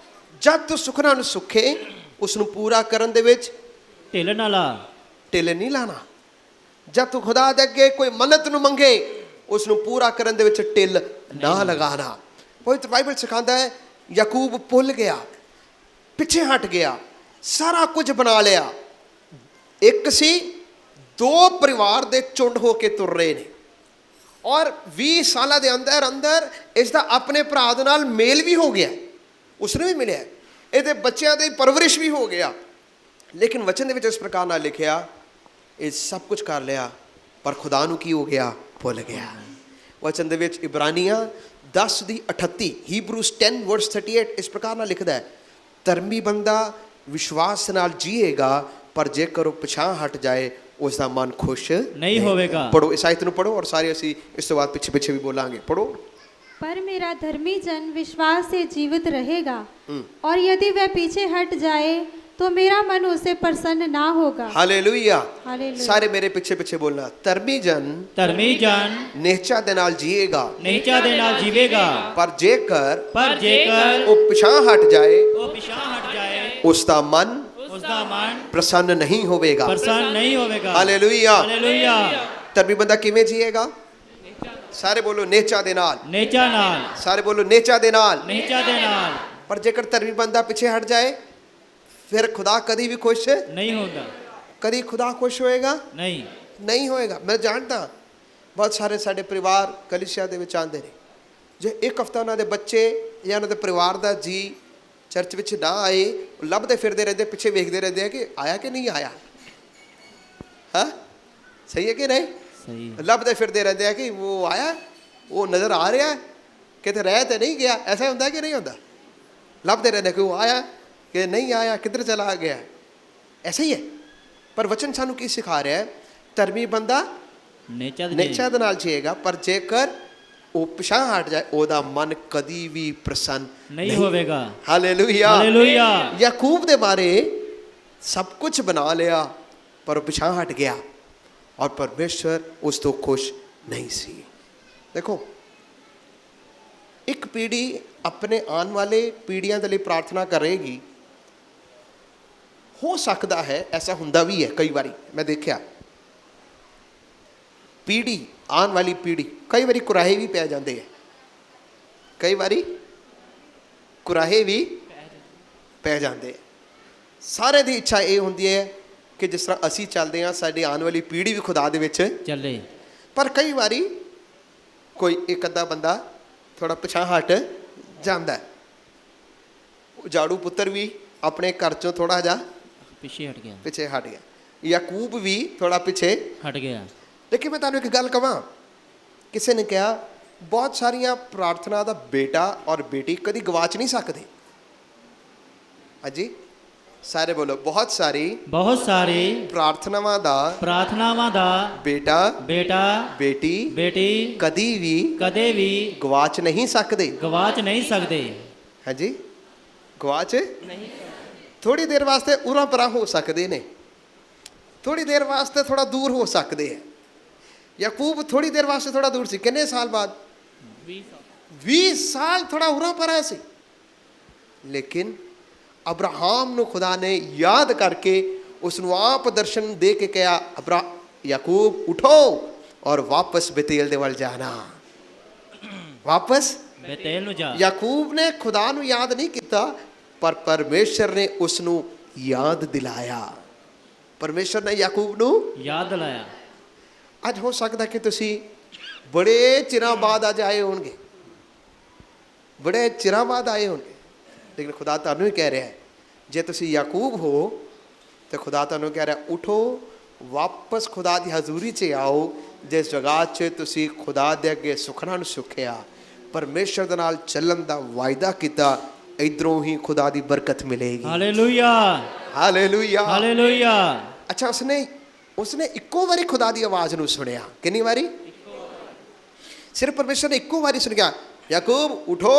S4: जब तू सुखना न सुखे, उस नू पूरा करन दे विच
S3: ਢਿੱਲ ਨਾ ਲਾ,
S4: ढिल नहीं लाना। जब तू खुदा दे अगे कोई मन्नत नू मंगे, उस नू पूरा करन दे विच ढिल ना लगाना। पवित्र बाइबल सिखांदा है, याकूब भुल गया, पिछे हट गया, सारा कुछ बना लिया। एक सी 2 परिवार दे झुंड हो के तुर रहे ने और 20 साल दे अंदर अंदर इसका अपने भरा दे नाल मेल भी हो गया, उसने भी मिलिया, ਇਹਦੇ ਬੱਚਿਆਂ ਦੀ ਪਰਵਰਿਸ਼ ਵੀ ਹੋ ਗਿਆ। ਲੇਕਿਨ ਵਚਨ ਦੇ ਵਿੱਚ ਇਸ ਪ੍ਰਕਾਰ ਨਾਲ ਲਿਖਿਆ, ਇਹ ਸਭ ਕੁਝ ਕਰ ਲਿਆ ਪਰ ਖੁਦਾ ਨੂੰ ਕੀ ਹੋ ਗਿਆ, ਭੁੱਲ ਗਿਆ। ਵਚਨ ਦੇ ਵਿੱਚ ਇਬਰਾਨੀਆਂ 10 ਦੀ 38, ਹੀਬਰੂਸ 10 ਵਰਸ 38 ਇਸ ਪ੍ਰਕਾਰ ਨਾਲ ਲਿਖਦਾ ਹੈ, ਧਰਮੀ ਬੰਦਾ ਵਿਸ਼ਵਾਸ ਨਾਲ ਜੀਏਗਾ, ਪਰ ਜੇਕਰ ਉਹ ਪਿਛਾਂ ਹਟ ਜਾਏ ਉਸ ਦਾ ਮਨ ਖੁਸ਼
S3: ਨਹੀਂ ਹੋਵੇਗਾ।
S4: ਪੜੋ ਇਸ ਆਇਤ ਨੂੰ ਪੜੋ ਔਰ ਸਾਰੇ ਅਸੀਂ ਇਸ ਤੋਂ ਬਾਅਦ ਪਿੱਛੇ ਪਿੱਛੇ ਵੀ ਬੋਲਾਂਗੇ। ਪੜੋ।
S5: पर मेरा धर्मी जन विश्वास से जीवित रहेगा, और यदि वह पीछे हट जाए तो मेरा मन उसे प्रसन्न ना होगा।
S4: ਹਾਲੇਲੂਇਆ।
S5: हालेलुया।
S4: ਸਾਰੇ ਮੇਰੇ ਪਿੱਛੇ ਪਿੱਛੇ ਬੋਲਣਾ, ਧਰਮੀ ਜਨ
S3: ਧਰਮੀ ਜਨ
S4: ਨਿਹਚਾ ਦੇ ਨਾਲ ਜੀਏਗਾ,
S3: ਨਿਹਚਾ ਦੇ ਨਾਲ ਜੀਵੇਗਾ,
S4: ਪਰ ਜੇਕਰ
S3: ਜੇਕਰ
S4: ਉਹ ਪਿਛਾਂ ਹਟ ਜਾਏ
S3: ਉਹ ਪਿਛਾਂ ਹਟ ਜਾਏ
S4: ਉਸ ਦਾ ਮਨ
S3: ਉਸ ਦਾ ਮਨ
S4: ਪ੍ਰਸੰਨ ਨਹੀਂ ਹੋਵੇਗਾ।
S3: ਪ੍ਰਸੰਨ ਨਹੀਂ ਹੋਵੇਗਾ।
S4: ਹਾਲੇਲੂਇਆ।
S3: ਹਾਲੇਲੂਇਆ।
S4: ਧਰਮੀ ਬੰਦਾ ਕਿਵੇਂ ਜੀਏਗਾ? ਸਾਰੇ ਬੋਲੋ ਨਿਹਚਾ ਦੇ ਨਾਲ।
S3: ਨਿਹਚਾ ਨਾਲ,
S4: ਸਾਰੇ ਬੋਲੋ ਨਿਹਚਾ ਦੇ ਨਾਲ।
S3: ਨਿਹਚਾ ਦੇ ਨਾਲ
S4: ਪਰ ਜੇਕਰ ਧਰਮੀ ਬੰਦਾ ਪਿੱਛੇ ਹਟ ਜਾਏ, ਫਿਰ ਖੁਦਾ ਕਦੀ ਵੀ ਖੁਸ਼
S3: ਨਹੀਂ ਹੁੰਦਾ।
S4: ਕਦੀ ਖੁਦਾ ਖੁਸ਼ ਹੋਏਗਾ
S3: ਨਹੀਂ
S4: ਨਹੀਂ ਹੋਏਗਾ। ਮੈਂ ਜਾਣਦਾ ਬਹੁਤ ਸਾਰੇ ਸਾਡੇ ਪਰਿਵਾਰ ਕਲੀਸਿਆ ਦੇ ਵਿੱਚ ਆਉਂਦੇ ਨੇ, ਜੇ ਇੱਕ ਹਫ਼ਤਾ ਉਹਨਾਂ ਦੇ ਬੱਚੇ ਜਾਂ ਉਹਨਾਂ ਦੇ ਪਰਿਵਾਰ ਦਾ ਜੀ ਚਰਚ ਵਿੱਚ ਨਾ ਆਏ, ਉਹ ਲੱਭਦੇ ਫਿਰਦੇ ਰਹਿੰਦੇ, ਪਿੱਛੇ ਵੇਖਦੇ ਰਹਿੰਦੇ ਆ ਕਿ ਆਇਆ ਕਿ ਨਹੀਂ ਆਇਆ। ਹਾਂ, ਸਹੀ ਹੈ ਕਿ ਨਹੀਂ?
S3: ਸਹੀ
S4: ਲੱਭਦੇ ਫਿਰਦੇ ਰਹਿੰਦੇ ਆ ਕਿ ਉਹ ਆਇਆ, ਉਹ ਨਜ਼ਰ ਆ ਰਿਹਾ, ਕਿਤੇ ਰਹਿ ਤੇ ਨਹੀਂ ਗਿਆ। ਐਸਾ ਹੁੰਦਾ ਕਿ ਨਹੀਂ ਹੁੰਦਾ? ਲੱਭਦੇ ਰਹਿੰਦੇ ਕਿ ਉਹ ਆਇਆ ਕਿ ਨਹੀਂ ਆਇਆ, ਕਿੱਧਰ ਚਲਾ ਗਿਆ। ਐਸਾ ਹੀ ਹੈ। ਪਰ ਵਚਨ ਸਾਨੂੰ ਕੀ ਸਿਖਾ ਰਿਹਾ ਹੈ? ਧਰਮੀ ਬੰਦਾ
S3: ਨਿਹਚਾ ਦੇ
S4: ਨਿਹਚਾ ਦੇ ਨਾਲ ਜੀਏਗਾ, ਪਰ ਜੇਕਰ ਉਹ ਪਿਛਾਂ ਹਟ ਜਾਏ ਉਹਦਾ ਮਨ ਕਦੀ ਵੀ ਪ੍ਰਸੰਨ
S3: ਨਹੀਂ ਹੋਵੇਗਾ।
S4: ਹਾਲੇਲੂਇਆ।
S3: ਹਾਲੇਲੂਇਆ।
S4: ਯਾਕੂਬ ਦੇ ਬਾਰੇ ਸਭ ਕੁਝ ਬਣਾ ਲਿਆ ਪਰ ਉਹ ਪਿਛਾਂ ਹਟ ਗਿਆ और परमेश्वर उस तो खुश नहीं सी। देखो, एक पीढ़ी अपने आने वाले पीढ़ियां के लिए प्रार्थना करेगी। हो सकता है ऐसा हुंदा भी है, कई बारी मैं देखा पीढ़ी आने वाली पीढ़ी कई बारी कुराहे भी पै जाते हैं, कई बारी कुराहे भी पै जाते हैं। सारे दी इच्छा ये होंदी है कि जिस तरह असी चलते हैं साडी आने वाली पीढ़ी भी खुदा दे विच
S3: ਚੱਲੇ।
S4: पर कई बारी कोई एक अद्धा बंदा थोड़ा पिछां हट जाता है। जाड़ू पुत्र भी अपने घर चों थोड़ा जा
S3: ਪਿੱਛੇ ਹਟ ਗਿਆ।
S4: पिछे हट गया। याकूब भी थोड़ा पिछे
S3: ਹਟ ਗਿਆ।
S4: ਲੇਕਿਨ ਮੈਂ ਤੁਹਾਨੂੰ ਇੱਕ ਗੱਲ ਕਹਾਂ, ਕਿਸੇ ਨੇ ਕਿਹਾ ਬਹੁਤ ਸਾਰੀਆਂ ਪ੍ਰਾਰਥਨਾ ਦਾ ਬੇਟਾ ਔਰ ਬੇਟੀ ਕਦੀ ਗਵਾਚ ਨਹੀਂ ਸਕਦੇ। ਹਾਂਜੀ, ਸਾਰੇ ਬੋਲੋ, ਬਹੁਤ ਸਾਰੀ ਪ੍ਰਾਰਥਨਾਵਾਂ ਦਾ ਬੇਟਾ ਬੇਟੀ ਕਦੀ ਵੀ ਗਵਾਚ ਨਹੀਂ ਸਕਦੇ। ਹਾਂਜੀ, ਗਵਾਚ ਨਹੀਂ, ਥੋੜੀ ਦੇਰ ਵਾਸਤੇ ਉਰਾਂ ਪਰਾਂ ਹੋ ਸਕਦੇ ਨੇ, ਥੋੜੀ ਦੇਰ ਵਾਸਤੇ ਥੋੜਾ ਦੂਰ ਹੋ ਸਕਦੇ ਹੈ। ਯਾਕੂਬ ਥੋੜੀ ਦੇਰ ਵਾਸਤੇ ਥੋੜਾ ਦੂਰ ਸੀ, ਕਿੰਨੇ ਸਾਲ ਬਾਅਦ? 20 ਸਾਲ ਥੋੜਾ ਉਰਾਂ ਪਰਾਂ ਸੀ। ਲੇਕਿਨ ਅਬਰਾਹਮ ਨੂੰ ਖੁਦਾ ਨੇ ਯਾਦ ਕਰਕੇ ਉਸ ਨੂੰ ਆਪ ਦਰਸ਼ਨ ਦੇ ਕੇ ਕਿਹਾ, ਯਾਕੂਬ ਉਠੋ ਔਰ ਵਾਪਸ ਬੇਤੇਲ ਦੇ ਵੱਲ ਜਾਣਾ। ਵਾਪਸ
S3: ਬੇਤੇਲ ਨੂੰ ਜਾ।
S4: ਯਾਕੂਬ ਨੇ ਖੁਦਾ ਨੂੰ ਯਾਦ ਨਹੀਂ ਕੀਤਾ, ਪਰ ਪਰਮੇਸ਼ਰ ਨੇ ਉਸ ਨੂੰ ਯਾਦ ਦਿਲਾਇਆ। ਪਰਮੇਸ਼ਰ ਨੇ ਯਾਕੂਬ ਨੂੰ
S3: ਯਾਦ ਦਿਲਾਇਆ।
S4: ਅੱਜ ਹੋ ਸਕਦਾ ਕਿ ਤੁਸੀਂ ਬੜੇ ਚਿਰਾਂ ਬਾਅਦ ਅੱਜ ਆਏ ਹੋਣਗੇ, ਬੜੇ ਚਿਰਾਂ ਬਾਅਦ ਆਏ ਹੋਣਗੇ, ਲੇਕਿਨ ਖੁਦਾ ਤੁਹਾਨੂੰ ਹੀ ਕਹਿ ਰਿਹਾ ਹੈ, ਜੇ ਤੁਸੀਂ ਯਾਕੂਬ ਹੋ ਤਾਂ ਖੁਦਾ ਤੁਹਾਨੂੰ ਕਹਿ ਰਿਹਾ, ਉਠੋ ਵਾਪਸ ਖੁਦਾ ਦੀ ਹਜ਼ੂਰੀ 'ਚ ਆਓ, ਜਿਸ ਜਗ੍ਹਾ 'ਚ ਤੁਸੀਂ ਖੁਦਾ ਦੇ ਅੱਗੇ ਸੁਖਣਾ ਨੂੰ ਸੁੱਖਿਆ, ਪਰਮੇਸ਼ਰ ਦੇ ਨਾਲ ਚੱਲਣ ਦਾ ਵਾਅਦਾ ਕੀਤਾ, ਇਧਰੋਂ ਹੀ ਖੁਦਾ ਦੀ ਬਰਕਤ ਮਿਲੇਗੀ।
S3: Hallelujah,
S4: hallelujah,
S3: hallelujah.
S4: ਅੱਛਾ, ਉਸਨੇ ਇੱਕੋ ਵਾਰੀ ਖੁਦਾ ਦੀ ਆਵਾਜ਼ ਨੂੰ ਸੁਣਿਆ। ਕਿੰਨੀ ਵਾਰੀ? ਸਿਰਫ ਪਰਮੇਸ਼ਰ ਨੇ ਇੱਕੋ ਵਾਰੀ ਸੁਣਿਆ, ਯਾਕੂਬ ਉਠੋ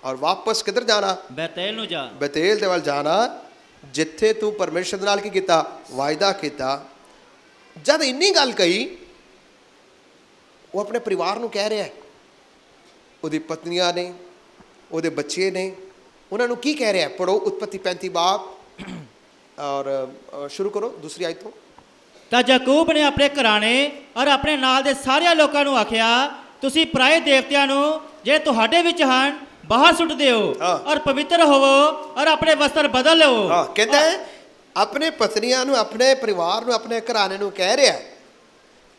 S4: ਔਰ ਵਾਪਸ ਕਿੱਧਰ ਜਾਣਾ?
S3: ਬੇਤੇਲ ਨੂੰ ਜਾ।
S4: ਬੇਤੇਲ ਦੇ ਵੱਲ ਜਾਣਾ, ਜਿੱਥੇ ਤੂੰ ਪਰਮੇਸ਼ਰ ਦੇ ਨਾਲ ਕੀ ਕੀਤਾ? ਵਾਅਦਾ ਕੀਤਾ। ਜਦ ਇੰਨੀ ਗੱਲ ਕਹੀ, ਉਹ ਆਪਣੇ ਪਰਿਵਾਰ ਨੂੰ ਕਹਿ ਰਿਹਾ, ਉਹਦੀ ਪਤਨੀਆਂ ਨੇ, ਉਹਦੇ ਬੱਚੇ ਨੇ, ਉਹਨਾਂ ਨੂੰ ਕੀ ਕਹਿ ਰਿਹਾ? ਪੜੋ ਉਤਪਤੀ 35 ਬਾਬ ਔਰ ਸ਼ੁਰੂ ਕਰੋ ਦੂਸਰੀ ਆਇਤ ਤੋਂ।
S3: ਤਾਂ ਯਾਕੂਬ ਨੇ ਆਪਣੇ ਘਰਾਣੇ ਔਰ ਆਪਣੇ ਨਾਲ ਦੇ ਸਾਰਿਆਂ ਲੋਕਾਂ ਨੂੰ ਆਖਿਆ, ਤੁਸੀਂ ਪਰਾਏ ਦੇਵਤਿਆਂ ਨੂੰ ਜਿਹੜੇ ਤੁਹਾਡੇ ਵਿੱਚ ਹਨ ਬਾਹਰ ਸੁੱਟ ਦਿਓ ਔਰ ਪਵਿੱਤਰ ਹੋਵੋ ਔਰ ਆਪਣੇ ਵਸਤਰ ਬਦਲ ਲਓ।
S4: ਹਾਂ, ਕਹਿੰਦਾ ਆਪਣੇ ਪਤਨੀਆਂ ਨੂੰ, ਆਪਣੇ ਪਰਿਵਾਰ ਨੂੰ, ਆਪਣੇ ਘਰਾਣੇ ਨੂੰ ਕਹਿ ਰਿਹਾ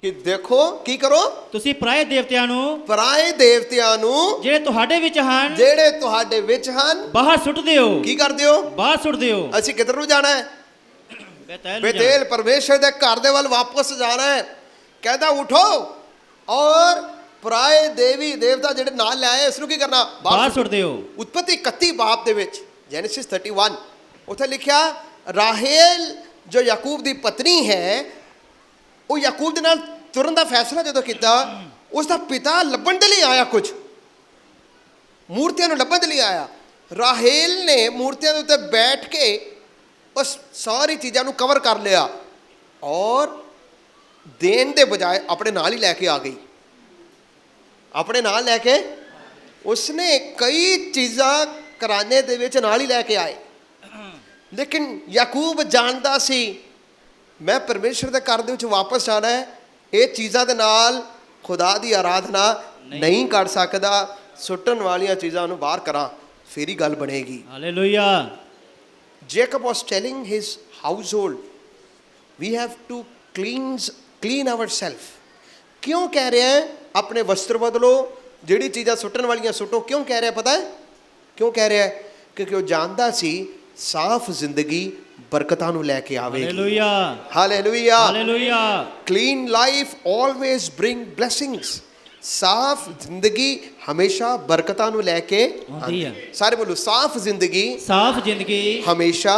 S4: ਕਿ ਦੇਖੋ ਕੀ ਕਰੋ,
S3: ਤੁਸੀਂ ਪਰਾਏ ਦੇਵਤਿਆਂ ਨੂੰ
S4: ਜਿਹੜੇ ਤੁਹਾਡੇ ਵਿੱਚ ਹਨ
S3: ਬਾਹਰ ਸੁੱਟ ਦਿਓ।
S4: ਕੀ ਕਰ ਦਿਓ?
S3: ਬਾਹਰ ਸੁੱਟ ਦਿਓ।
S4: ਅਸੀਂ ਕਿੱਧਰ ਨੂੰ ਜਾਣਾ ਹੈ?
S3: ਬੇਤੇਲ।
S4: ਬੇਤੇਲ, ਪਰਮੇਸ਼ਰ ਦੇ ਘਰ ਦੇ ਵੱਲ ਵਾਪਸ ਜਾਣਾ ਹੈ। ਕਹਿੰਦਾ ਉਠੋ ਔਰ ਪਰਾਏ ਦੇਵੀ ਦੇਵਤਾ ਜਿਹੜੇ ਨਾਲ ਲਿਆਏ, ਇਸ ਨੂੰ ਕੀ ਕਰਨਾ?
S3: ਬਾਹਰ ਸੁੱਟ ਦਿਓ।
S4: ਉਤਪਤੀ 31 ਬਾਬ ਦੇ ਵਿੱਚ, ਜੈਨੇਸਿਸ 31, ਉੱਥੇ ਲਿਖਿਆ, ਰਾਹੇਲ ਜੋ ਯਾਕੂਬ ਦੀ ਪਤਨੀ ਹੈ, ਉਹ ਯਾਕੂਬ ਦੇ ਨਾਲ ਤੁਰਨ ਦਾ ਫੈਸਲਾ ਜਦੋਂ ਕੀਤਾ, ਉਸ ਦਾ ਪਿਤਾ ਲੱਭਣ ਦੇ ਲਈ ਆਇਆ, ਕੁਝ ਮੂਰਤੀਆਂ ਨੂੰ ਲੱਭਣ ਦੇ ਲਈ ਆਇਆ। ਰਾਹੇਲ ਨੇ ਮੂਰਤੀਆਂ ਦੇ ਉੱਤੇ ਬੈਠ ਕੇ ਉਸ ਸਾਰੀ ਚੀਜ਼ਾਂ ਨੂੰ ਕਵਰ ਕਰ ਲਿਆ ਔਰ ਦੇਣ ਦੇ ਬਜਾਏ ਆਪਣੇ ਨਾਲ ਹੀ ਲੈ ਕੇ ਆ ਗਈ। ਆਪਣੇ ਨਾਲ ਲੈ ਕੇ ਉਸਨੇ ਕਈ ਚੀਜ਼ਾਂ ਘਰਾਣੇ ਦੇ ਵਿੱਚ ਨਾਲ ਹੀ ਲੈ ਕੇ ਆਏ। ਲੇਕਿਨ ਯਾਕੂਬ ਜਾਣਦਾ ਸੀ, ਮੈਂ ਪਰਮੇਸ਼ਰ ਦੇ ਘਰ ਦੇ ਵਿੱਚ ਵਾਪਸ ਜਾਣਾ ਹੈ, ਇਹ ਚੀਜ਼ਾਂ ਦੇ ਨਾਲ ਖੁਦਾ ਦੀ ਆਰਾਧਨਾ ਨਹੀਂ ਕਰ ਸਕਦਾ, ਸੁੱਟਣ ਵਾਲੀਆਂ ਚੀਜ਼ਾਂ ਨੂੰ ਬਾਹਰ ਕਰਾਂ, ਫਿਰ ਹੀ ਗੱਲ ਬਣੇਗੀ।
S3: Hallelujah.
S4: Jacob was telling his household, we have to clean ourselves. ਕਿਉਂ ਕਹਿ ਰਿਹਾ ਹੈ ਆਪਣੇ ਵਸਤਰ ਬਦਲੋ, ਜਿਹੜੀ ਚੀਜ਼ਾਂ ਸੁੱਟਣ ਵਾਲੀਆਂ ਸੁੱਟੋ? ਕਿਉਂ ਕਹਿ ਰਿਹਾ? ਪਤਾ ਹੈ ਕਿਉਂ ਕਹਿ ਰਿਹਾ ਹੈ? ਕਿਉਂਕਿ ਉਹ ਜਾਣਦਾ ਸੀ ਸਾਫ਼ ਜ਼ਿੰਦਗੀ ਬਰਕਤਾਂ ਨੂੰ ਲੈ ਕੇ ਆਵੇਗੀ।
S3: Hallelujah,
S4: hallelujah,
S3: hallelujah.
S4: Clean life always bring blessings. ਸਾਫ਼ ਜ਼ਿੰਦਗੀ ਹਮੇਸ਼ਾ ਬਰਕਤਾਂ ਨੂੰ ਲੈ ਕੇ
S3: ਆਉਂਦੀ ਹੈ।
S4: ਸਾਰੇ ਬੋਲੋ, ਸਾਫ਼ ਜ਼ਿੰਦਗੀ ਹਮੇਸ਼ਾ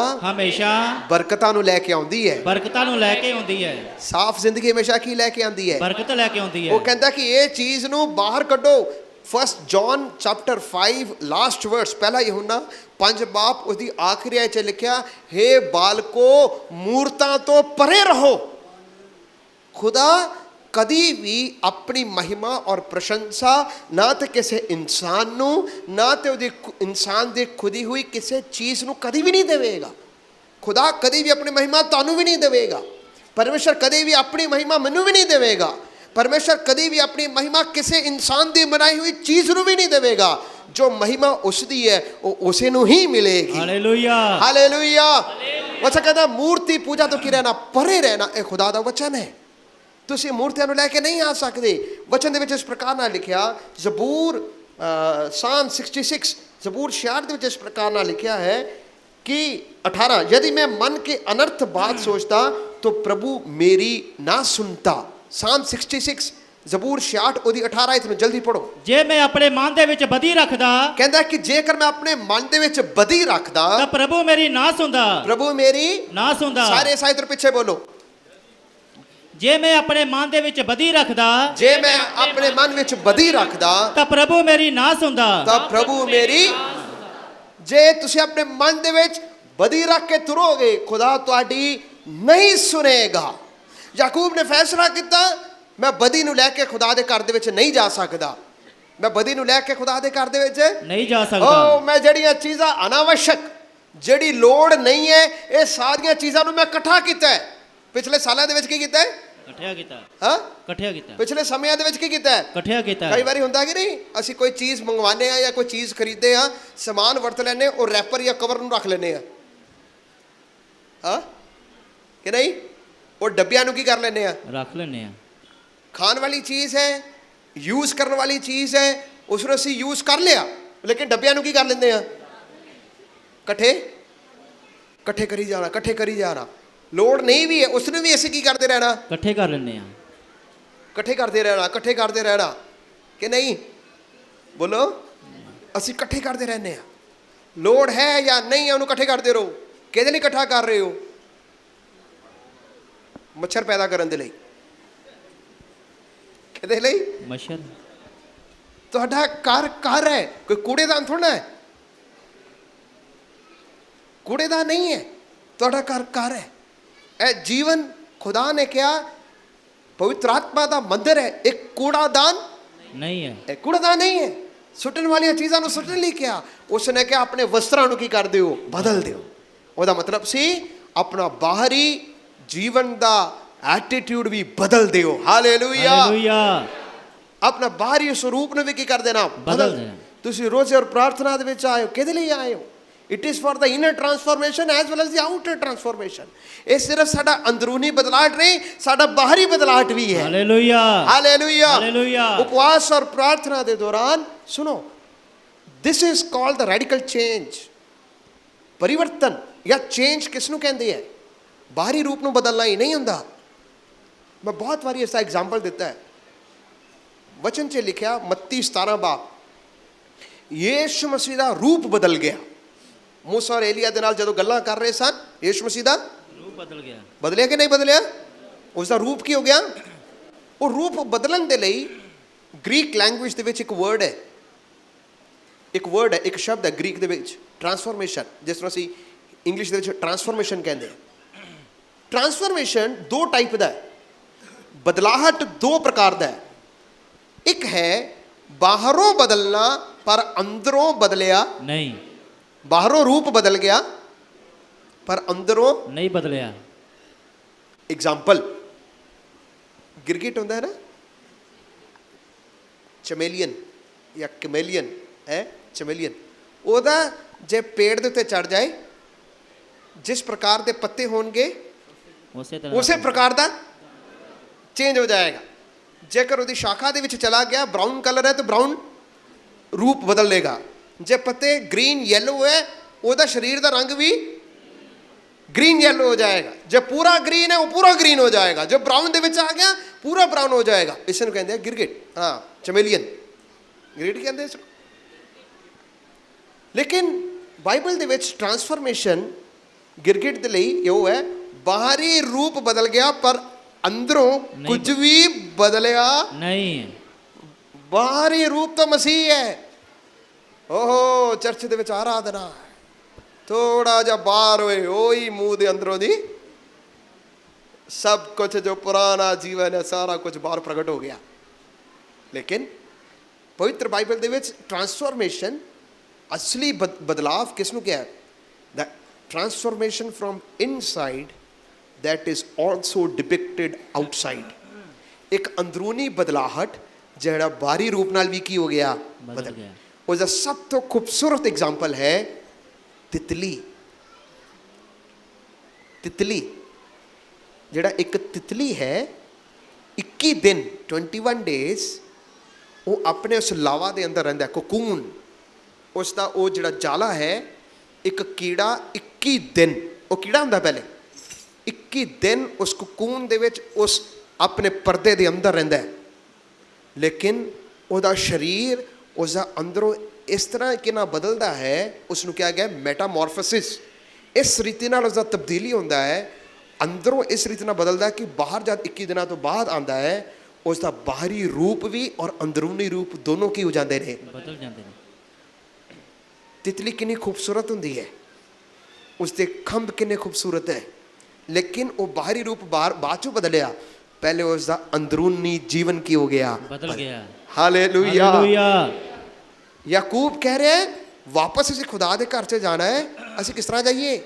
S4: ਬਰਕਤਾਂ ਨੂੰ ਲੈ ਕੇ ਆਉਂਦੀ ਹੈ।
S3: ਬਰਕਤਾਂ ਨੂੰ ਲੈ ਕੇ ਆਉਂਦੀ ਹੈ।
S4: ਸਾਫ਼ ਜ਼ਿੰਦਗੀ ਹਮੇਸ਼ਾ ਕੀ ਲੈ ਕੇ ਆਉਂਦੀ ਹੈ?
S3: ਬਰਕਤ ਲੈ ਕੇ ਆਉਂਦੀ ਹੈ।
S4: ਉਹ ਕਹਿੰਦਾ ਕਿ ਇਹ ਚੀਜ਼ ਨੂੰ ਬਾਹਰ ਕੱਢੋ। 1 John chapter 5 ਲਾਸਟ ਵਰਸ, ਪਹਿਲਾ ਯਹੂਨਾ 5 ਬਾਬ ਉਹਦੀ ਆਖਰੀ ਆਇਤ 'ਚ ਲਿਖਿਆ, ਹੇ ਬਾਲਕੋ ਮੂਰਤਾਂ ਤੋਂ ਪਰੇ ਰਹੋ। ਖੁਦਾ ਕਦੀ ਵੀ ਆਪਣੀ ਮਹਿਮਾ ਔਰ ਪ੍ਰਸ਼ੰਸਾ ਨਾ ਤੇ ਕਿਸੇ ਇਨਸਾਨ ਨੂੰ, ਨਾ ਤੇ ਉਹਦੀ ਇਨਸਾਨ ਦੀ ਖੁਦੀ ਹੋਈ ਕਿਸੇ ਚੀਜ਼ ਨੂੰ ਕਦੀ ਵੀ ਨਹੀਂ ਦੇਵੇਗਾ। ਖੁਦਾ ਕਦੀ ਵੀ ਆਪਣੀ ਮਹਿਮਾ ਤੁਹਾਨੂੰ ਵੀ ਨਹੀਂ ਦੇਵੇਗਾ। ਪਰਮੇਸ਼ਰ ਕਦੀ ਵੀ ਆਪਣੀ ਮਹਿਮਾ ਮੈਨੂੰ ਵੀ ਨਹੀਂ ਦੇਵੇਗਾ। ਪਰਮੇਸ਼ਰ ਕਦੀ ਵੀ ਆਪਣੀ ਮਹਿਮਾ ਕਿਸੇ ਇਨਸਾਨ ਦੀ ਬਣਾਈ ਹੋਈ ਚੀਜ਼ ਨੂੰ ਵੀ ਨਹੀਂ ਦੇਵੇਗਾ। ਜੋ ਮਹਿਮਾ ਉਸ ਦੀ ਹੈ ਉਹ ਉਸੇ ਨੂੰ ਹੀ ਮਿਲੇਗੀ।
S3: Hallelujah,
S4: hallelujah. ਵਚਨ ਕਹਿੰਦਾ ਮੂਰਤੀ ਪੂਜਾ ਤੋਂ ਕੀ ਰਹਿਣਾ? ਪਰੇ ਰਹਿਣਾ। ਇਹ ਖੁਦਾ ਦਾ ਵਚਨ ਹੈ। ਤੁਸੀਂ ਮੂਰਤੀਆਂ ਨੂੰ ਲੈ ਕੇ ਨਹੀਂ ਆ ਸਕਦੇ। ਵਚਨ ਦੇ ਵਿੱਚ ਇਸ ਪ੍ਰਕਾਰ ਨਾਲ ਲਿਖਿਆ, ਜ਼ਬੂਰ Psalm 66 ਜ਼ਬੂਰ 66 ਦੇ ਵਿੱਚ ਇਸ ਪ੍ਰਕਾਰ ਨਾਲ ਲਿਖਿਆ ਹੈ कि 18, यदि मैं मन के अनर्थ बात सोचता तो प्रभु मेरी ना सुनता। ਸਾਮ 66 ਜ਼ਬੂਰ 66 ਉਹਦੀ 18 ਆਇਤ ਨੂੰ ਜਲਦੀ ਪੜੋ।
S3: ਜੇ ਮੈਂ ਆਪਣੇ ਮਨ ਦੇ ਵਿੱਚ ਬਦੀ ਰੱਖਦਾ
S4: ਕਹਿੰਦਾ ਕਿ ਜੇਕਰ ਮੈਂ ਆਪਣੇ ਮਨ ਦੇ ਵਿੱਚ ਬਦੀ ਰੱਖਦਾ
S3: ਤਾਂ ਪ੍ਰਭੂ ਮੇਰੀ ਨਾ ਸੁਣਦਾ।
S4: ਪ੍ਰਭੂ ਮੇਰੀ
S3: ਨਾ ਸੁਣਦਾ।
S4: ਸਾਰੇ ਇਸ ਆਇਤ ਤੋਂ ਪਿੱਛੇ ਬੋਲੋ।
S3: ਜੇ ਮੈਂ ਆਪਣੇ ਮਨ ਦੇ ਵਿੱਚ ਬਦੀ ਰੱਖਦਾ
S4: ਜੇ ਮੈਂ ਆਪਣੇ ਮਨ ਵਿੱਚ ਬਦੀ ਰੱਖਦਾ
S3: ਤਾਂ ਪ੍ਰਭੂ ਮੇਰੀ ਨਾ ਸੁਣਦਾ।
S4: ਤਾਂ ਪ੍ਰਭੂ ਮੇਰੀ, ਜੇ ਤੁਸੀਂ ਆਪਣੇ ਮਨ ਦੇ ਵਿੱਚ ਬਦੀ ਰੱਖ ਕੇ ਤੁਰੋਗੇ ਖੁਦਾ ਤੁਹਾਡੀ ਨਹੀਂ ਸੁਣੇਗਾ। ਯਾਕੂਬ ਨੇ ਫੈਸਲਾ ਕੀਤਾ ਮੈਂ ਬਦੀ ਨੂੰ ਲੈ ਕੇ ਖੁਦਾ ਦੇ ਘਰ ਦੇ ਵਿੱਚ ਨਹੀਂ ਜਾ ਸਕਦਾ। ਮੈਂ ਬਦੀ ਨੂੰ ਲੈ ਕੇ ਖੁਦਾ ਦੇ ਘਰ ਦੇ ਵਿੱਚ
S3: ਨਹੀਂ ਜਾ
S4: ਓ
S3: ਸਕਦਾ।
S4: ਮੈਂ ਜਿਹੜੀਆਂ ਚੀਜ਼ਾਂ ਅਨਾਵਸ਼ਕ, ਜਿਹੜੀ ਲੋੜ ਨਹੀਂ ਹੈ, ਇਹ ਸਾਰੀਆਂ ਚੀਜ਼ਾਂ ਨੂੰ ਮੈਂ ਇਕੱਠਾ ਕੀਤਾ ਹੈ। ਪਿਛਲੇ ਸਾਲਾਂ ਦੇ ਵਿੱਚ ਕੀ ਕੀਤਾ ਹੈ?
S3: ਇਕੱਠਿਆ ਕੀਤਾ।
S4: ਹਾਂ,
S3: ਇਕੱਠਿਆ ਕੀਤਾ।
S4: ਪਿਛਲੇ ਸਮਿਆਂ ਦੇ ਵਿੱਚ ਕੀ ਕੀਤਾ ਹੈ?
S3: ਇਕੱਠਿਆ ਕੀਤਾ।
S4: ਕਈ ਵਾਰੀ ਹੁੰਦਾ ਕਿ ਨਹੀਂ, ਅਸੀਂ ਕੋਈ ਚੀਜ਼ ਮੰਗਵਾਉਂਦੇ ਆ ਜਾਂ ਕੋਈ ਚੀਜ਼ ਖਰੀਦਦੇ ਆ, ਸਮਾਨ ਵਰਤ ਲੈਂਦੇ, ਉਹ ਰੈਪਰ ਜਾਂ ਕਵਰ ਨੂੰ ਰੱਖ ਲੈਂਦੇ ਆ, ਹਾਂ ਕਿ ਨਹੀਂ? ਉਹ ਡੱਬਿਆਂ ਨੂੰ ਕੀ ਕਰ ਲੈਂਦੇ ਆ?
S3: ਰੱਖ ਲੈਂਦੇ ਆ।
S4: ਖਾਣ ਵਾਲੀ ਚੀਜ਼ ਹੈ, ਯੂਜ਼ ਕਰਨ ਵਾਲੀ ਚੀਜ਼ ਹੈ, ਉਸ ਨੂੰ ਅਸੀਂ ਯੂਜ਼ ਕਰ ਲਿਆ, ਲੇਕਿਨ ਡੱਬਿਆਂ ਨੂੰ ਕੀ ਕਰ ਲੈਂਦੇ ਆ? ਇਕੱਠੇ ਕਰੀ ਜਾਣਾ, ਇਕੱਠੇ ਕਰੀ ਜਾਣਾ। ਲੋੜ ਨਹੀਂ ਵੀ ਹੈ, ਉਸ ਨੂੰ ਵੀ ਅਸੀਂ ਕੀ ਕਰਦੇ ਰਹਿਣਾ?
S3: ਇਕੱਠੇ ਕਰ ਲੈਂਦੇ ਆ।
S4: ਇਕੱਠੇ ਕਰਦੇ ਰਹਿਣਾ, ਇਕੱਠੇ ਕਰਦੇ ਰਹਿਣਾ ਕਿ ਨਹੀਂ? ਬੋਲੋ। ਅਸੀਂ ਇਕੱਠੇ ਕਰਦੇ ਰਹਿੰਦੇ ਆ। ਲੋੜ ਹੈ ਜਾਂ ਨਹੀਂ ਹੈ, ਉਹਨੂੰ ਇਕੱਠੇ ਕਰਦੇ ਰਹੋ। ਕਿਹਦੇ ਲਈ ਇਕੱਠਾ ਕਰ ਰਹੇ ਹੋ? ਮੱਛਰ ਪੈਦਾ ਕਰਨ ਦੇ ਲਈ। ਕਿਹਦੇ ਲਈ?
S3: ਮੱਛਰ।
S4: ਤੁਹਾਡਾ ਘਰ ਹੈ, ਕੋਈ ਕੂੜੇਦਾਨ ਥੋੜਾ ਹੈ। ਕੂੜੇਦਾਨ ਨਹੀਂ ਹੈ, ਤੁਹਾਡਾ ਘਰ ਹੈ। ਇਹ ਜੀਵਨ ਖੁਦਾ ਨੇ ਕਿਹਾ ਪਵਿੱਤਰ ਆਤਮਾ ਦਾ ਮੰਦਿਰ ਹੈ, ਇੱਕ ਕੂੜਾਦਾਨ
S3: ਨਹੀਂ ਹੈ।
S4: ਇਹ ਕੂੜਾਦਾਨ ਨਹੀਂ ਹੈ। ਸੁੱਟਣ ਵਾਲੀਆਂ ਚੀਜ਼ਾਂ ਨੂੰ ਸੁੱਟਣ ਲਈ ਕਿਹਾ। ਉਸ ਨੇ ਕਿਹਾ ਆਪਣੇ ਵਸਤਰਾਂ ਨੂੰ ਕੀ ਕਰ ਦਿਓ? ਬਦਲ ਦਿਓ। ਉਹਦਾ ਮਤਲਬ ਸੀ ਆਪਣਾ ਬਾਹਰੀ ਜੀਵਨ ਦਾ ਐਟੀਟਿਊਡ ਵੀ ਬਦਲ ਦਿਓ। ਹਾਲੇਲੂਇਆ।
S3: ਹਾਲੇਲੂਇਆ।
S4: ਆਪਣਾ ਬਾਹਰੀ ਸਰੂਪ ਨੂੰ ਵੀ ਕੀ ਕਰ ਦੇਣਾ?
S3: ਬਦਲ ਦੇਣਾ।
S4: ਤੁਸੀਂ ਰੋਜ਼ੇ ਔਰ ਪ੍ਰਾਰਥਨਾ ਦੇ ਵਿੱਚ ਆਏ ਹੋ, ਕਿਹਦੇ ਲਈ ਆਏ ਹੋ? It is for the inner transformation as well as the outer transformation. ਇਹ ਸਿਰਫ ਸਾਡਾ ਅੰਦਰੂਨੀ ਬਦਲਾਅ ਨਹੀਂ, ਸਾਡਾ ਬਾਹਰੀ ਬਦਲਾਅ ਵੀ ਹੈ।
S3: ਹਾਲੇਲੂਇਆ।
S4: ਹਾਲੇਲੂਇਆ।
S3: ਹਾਲੇਲੂਇਆ।
S4: ਉਪਵਾਸ ਔਰ ਪ੍ਰਾਰਥਨਾ ਦੇ ਦੌਰਾਨ ਸੁਣੋ, this is called the radical change. ਪਰਿਵਰਤਨ ਜਾਂ ਚੇਂਜ ਕਿਸ ਨੂੰ ਕਹਿੰਦੇ ਹੈ? ਬਾਹਰੀ ਰੂਪ ਨੂੰ ਬਦਲਣਾ ਹੀ ਨਹੀਂ ਹੁੰਦਾ। ਮੈਂ ਬਹੁਤ ਵਾਰੀ ਇਸ ਦਾ ਐਗਜ਼ਾਮਪਲ ਦਿੱਤਾ ਹੈ। ਵਚਨ 'ਚ ਲਿਖਿਆ ਮੱਤੀ 17 ਬਾਬ, ਯੀਸ਼ੂ ਮਸੀਹ ਦਾ ਰੂਪ ਬਦਲ ਗਿਆ। ਮੂਸਾ ਔਰ ਏਲੀਆ ਦੇ ਨਾਲ ਜਦੋਂ ਗੱਲਾਂ ਕਰ ਰਹੇ ਸਨ, ਯੀਸ਼ੂ ਮਸੀਹ ਦਾ
S3: ਰੂਪ ਬਦਲ ਗਿਆ।
S4: ਬਦਲਿਆ ਕਿ ਨਹੀਂ ਬਦਲਿਆ? ਉਸ ਦਾ ਰੂਪ ਕੀ ਹੋ ਗਿਆ? ਉਹ ਰੂਪ ਬਦਲਣ ਦੇ ਲਈ ਗ੍ਰੀਕ ਲੈਂਗੁਏਜ ਦੇ ਵਿੱਚ ਇੱਕ ਵਰਡ ਹੈ, ਇੱਕ ਸ਼ਬਦ ਹੈ ਗ੍ਰੀਕ ਦੇ ਵਿੱਚ, ਟ੍ਰਾਂਸਫਾਰਮੇਸ਼ਨ। ਜਿਸ ਤਰ੍ਹਾਂ ਅਸੀਂ ਇੰਗਲਿਸ਼ ਦੇ ਵਿੱਚ ਟ੍ਰਾਂਸਫਾਰਮੇਸ਼ਨ ਕਹਿੰਦੇ ਹਾਂ। ਟ੍ਰਾਂਸਫਾਰਮੇਸ਼ਨ ਦੋ ਟਾਈਪ ਦਾ ਹੈ। ਬਦਲਾਹਟ ਦੋ ਪ੍ਰਕਾਰ ਦਾ ਹੈ। ਇੱਕ ਹੈ ਬਾਹਰੋਂ ਬਦਲਣਾ ਪਰ ਅੰਦਰੋਂ ਬਦਲਿਆ
S3: ਨਹੀਂ।
S4: ਬਾਹਰੋਂ ਰੂਪ ਬਦਲ ਗਿਆ ਪਰ ਅੰਦਰੋਂ
S3: ਨਹੀਂ ਬਦਲਿਆ।
S4: ਐਗਜ਼ਾਮਪਲ, ਗਿਰਗਿਟ ਹੁੰਦਾ ਹੈ ਨਾ, ਚਮੇਲੀਅਨ ਜਾਂ ਕਮੇਲੀਅਨ ਹੈ, ਚਮੇਲੀਅਨ। ਉਹਦਾ ਜੇ ਪੇੜ ਦੇ ਉੱਤੇ ਚੜ ਜਾਏ, ਜਿਸ ਪ੍ਰਕਾਰ ਦੇ ਪੱਤੇ ਹੋਣਗੇ ਉਸੇ ਪ੍ਰਕਾਰ ਦਾ ਚੇਂਜ ਹੋ ਜਾਏਗਾ। ਜੇਕਰ ਉਹਦੀ ਸ਼ਾਖਾ ਦੇ ਵਿੱਚ ਚਲਾ ਗਿਆ, ਬਰਾਊਨ ਕਲਰ ਹੈ ਤਾਂ ਬਰਾਊਨ ਰੂਪ ਬਦਲ ਲੇਗਾ। ਜੇ ਪੱਤੇ ਗ੍ਰੀਨ ਯੈਲੋ ਹੈ, ਉਹਦਾ ਸਰੀਰ ਦਾ ਰੰਗ ਵੀ ਗ੍ਰੀਨ ਯੈਲੋ ਹੋ ਜਾਏਗਾ। ਜੇ ਪੂਰਾ ਗ੍ਰੀਨ ਹੈ, ਉਹ ਪੂਰਾ ਗ੍ਰੀਨ ਹੋ ਜਾਏਗਾ। ਜੇ ਬਰਾਊਨ ਦੇ ਵਿੱਚ ਆ ਗਿਆ, ਪੂਰਾ ਬਰਾਊਨ ਹੋ ਜਾਏਗਾ। ਇਸ ਨੂੰ ਕਹਿੰਦੇ ਆ ਗਿਰਗਿਟ। ਹਾਂ, ਚਮੇਲੀਅਨ ਗਿਰਗਿਟ ਕਹਿੰਦੇ ਇਸ ਨੂੰ। ਲੇਕਿਨ ਬਾਈਬਲ ਦੇ ਵਿੱਚ ਟ੍ਰਾਂਸਫਾਰਮੇਸ਼ਨ ਗਿਰਗਿਟ ਦੇ ਲਈ ਇਹ ਹੈ, ਬਾਹਰੀ ਰੂਪ ਬਦਲ ਗਿਆ ਪਰ ਅੰਦਰੋਂ ਕੁਝ ਵੀ ਬਦਲਿਆ
S3: ਨਹੀਂ।
S4: ਬਾਹਰੀ ਰੂਪ ਤਾਂ ਮਸੀਹ ਹੈ। ਓਹੋ, ਚਰਚ ਦੇ ਵਿੱਚ ਆਰਾਧਨਾ, ਥੋੜਾ ਜਿਹਾ ਬਾਹਰ ਹੋਏ, ਉਹੀ ਮੂੰਹ ਦੇ ਅੰਦਰੋਂ ਦੀ ਸਭ ਕੁਝ ਜੋ ਪੁਰਾਣਾ ਜੀਵਨ ਹੈ, ਸਾਰਾ ਕੁਝ ਬਾਹਰ ਪ੍ਰਗਟ ਹੋ ਗਿਆ। ਲੇਕਿਨ ਪਵਿੱਤਰ ਬਾਈਬਲ ਦੇ ਵਿੱਚ ਟ੍ਰਾਂਸਫਾਰਮੇਸ਼ਨ, ਅਸਲੀ ਬਦਲਾਵ ਕਿਸ ਨੂੰ ਕਿਹਾ ਹੈ? The transformation from inside that is also depicted outside। ਇੱਕ ਅੰਦਰੂਨੀ ਬਦਲਾਹਟ ਜਿਹੜਾ ਬਾਹਰੀ ਰੂਪ ਨਾਲ ਵੀ ਕੀ ਹੋ ਗਿਆ? ਬਦਲ ਗਿਆ। ਉਹਦਾ ਸਭ ਤੋਂ ਖੂਬਸੂਰਤ ਐਗਜ਼ਾਮਪਲ ਹੈ ਤਿਤਲੀ। ਤਿਤਲੀ ਜਿਹੜਾ ਇੱਕ ਤਿਤਲੀ ਹੈ, 21 ਦਿਨ 21 ਡੇਜ਼ ਉਹ ਆਪਣੇ ਉਸ ਲਾਵਾ ਦੇ ਅੰਦਰ ਰਹਿੰਦਾ, ਕੋਕੂਨ। ਉਸ ਦਾ ਉਹ ਜਿਹੜਾ ਜਾਲਾ ਹੈ, ਇੱਕ ਕੀੜਾ 21 ਦਿਨ, ਉਹ ਕੀੜਾ ਹੁੰਦਾ ਪਹਿਲੇ 21 ਦਿਨ ਉਸ ਕੋਕੂਨ ਦੇ ਵਿੱਚ, ਉਸ ਆਪਣੇ ਪਰਦੇ ਦੇ ਅੰਦਰ ਰਹਿੰਦਾ ਹੈ, ਲੇਕਿਨ ਉਹਦਾ ਸਰੀਰ ਉਸਦਾ ਅੰਦਰੋਂ ਇਸ ਤਰ੍ਹਾਂ ਕਿ ਨਾ ਬਦਲਦਾ ਹੈ, ਉਸ ਨੂੰ ਕਿਹਾ ਗਿਆ ਮੈਟਾਮੋਰਫੋਸਿਸ। ਇਸ ਰੀਤੀ ਨਾਲ ਉਸਦਾ ਤਬਦੀਲੀ ਹੁੰਦਾ ਹੈ, ਅੰਦਰੋਂ ਇਸ ਰੀਤੀ ਨਾਲ ਬਦਲਦਾ ਹੈ ਕਿ ਬਾਹਰ ਜਦ 21 ਦਿਨਾਂ ਤੋਂ ਬਾਅਦ ਆਉਂਦਾ ਹੈ, ਉਸ ਦਾ ਬਾਹਰੀ ਰੂਪ ਵੀ ਔਰ ਅੰਦਰੂਨੀ ਰੂਪ ਦੋਨੋਂ ਕੀ ਹੋ ਜਾਂਦੇ ਨੇ,
S3: ਬਦਲ ਜਾਂਦੇ ਨੇ।
S4: ਤਿਤਲੀ ਕਿੰਨੀ ਖੂਬਸੂਰਤ ਹੁੰਦੀ ਹੈ, ਉਸਦੇ ਖੰਭ ਕਿੰਨੇ ਖੂਬਸੂਰਤ ਹੈ, ਲੇਕਿਨ ਉਹ ਬਾਹਰੀ ਰੂਪ ਬਾਅਦ ਚੋਂ ਬਦਲਿਆ, ਪਹਿਲੇ ਉਸਦਾ ਅੰਦਰੂਨੀ ਜੀਵਨ ਕੀ ਹੋ ਗਿਆ,
S3: ਬਦਲ ਗਿਆ।
S4: ਹਾਲੇਲੂਇਆ।
S3: ਹਾਲੇਲੂਇਆ।
S4: ਯਾਕੂਬ ਕਹਿ ਰਿਹਾ ਹੈ ਵਾਪਸ ਅਸੀਂ ਖੁਦਾ ਦੇ ਘਰ 'ਚ ਜਾਣਾ ਹੈ, ਅਸੀਂ ਕਿਸ ਤਰ੍ਹਾਂ ਜਾਈਏ?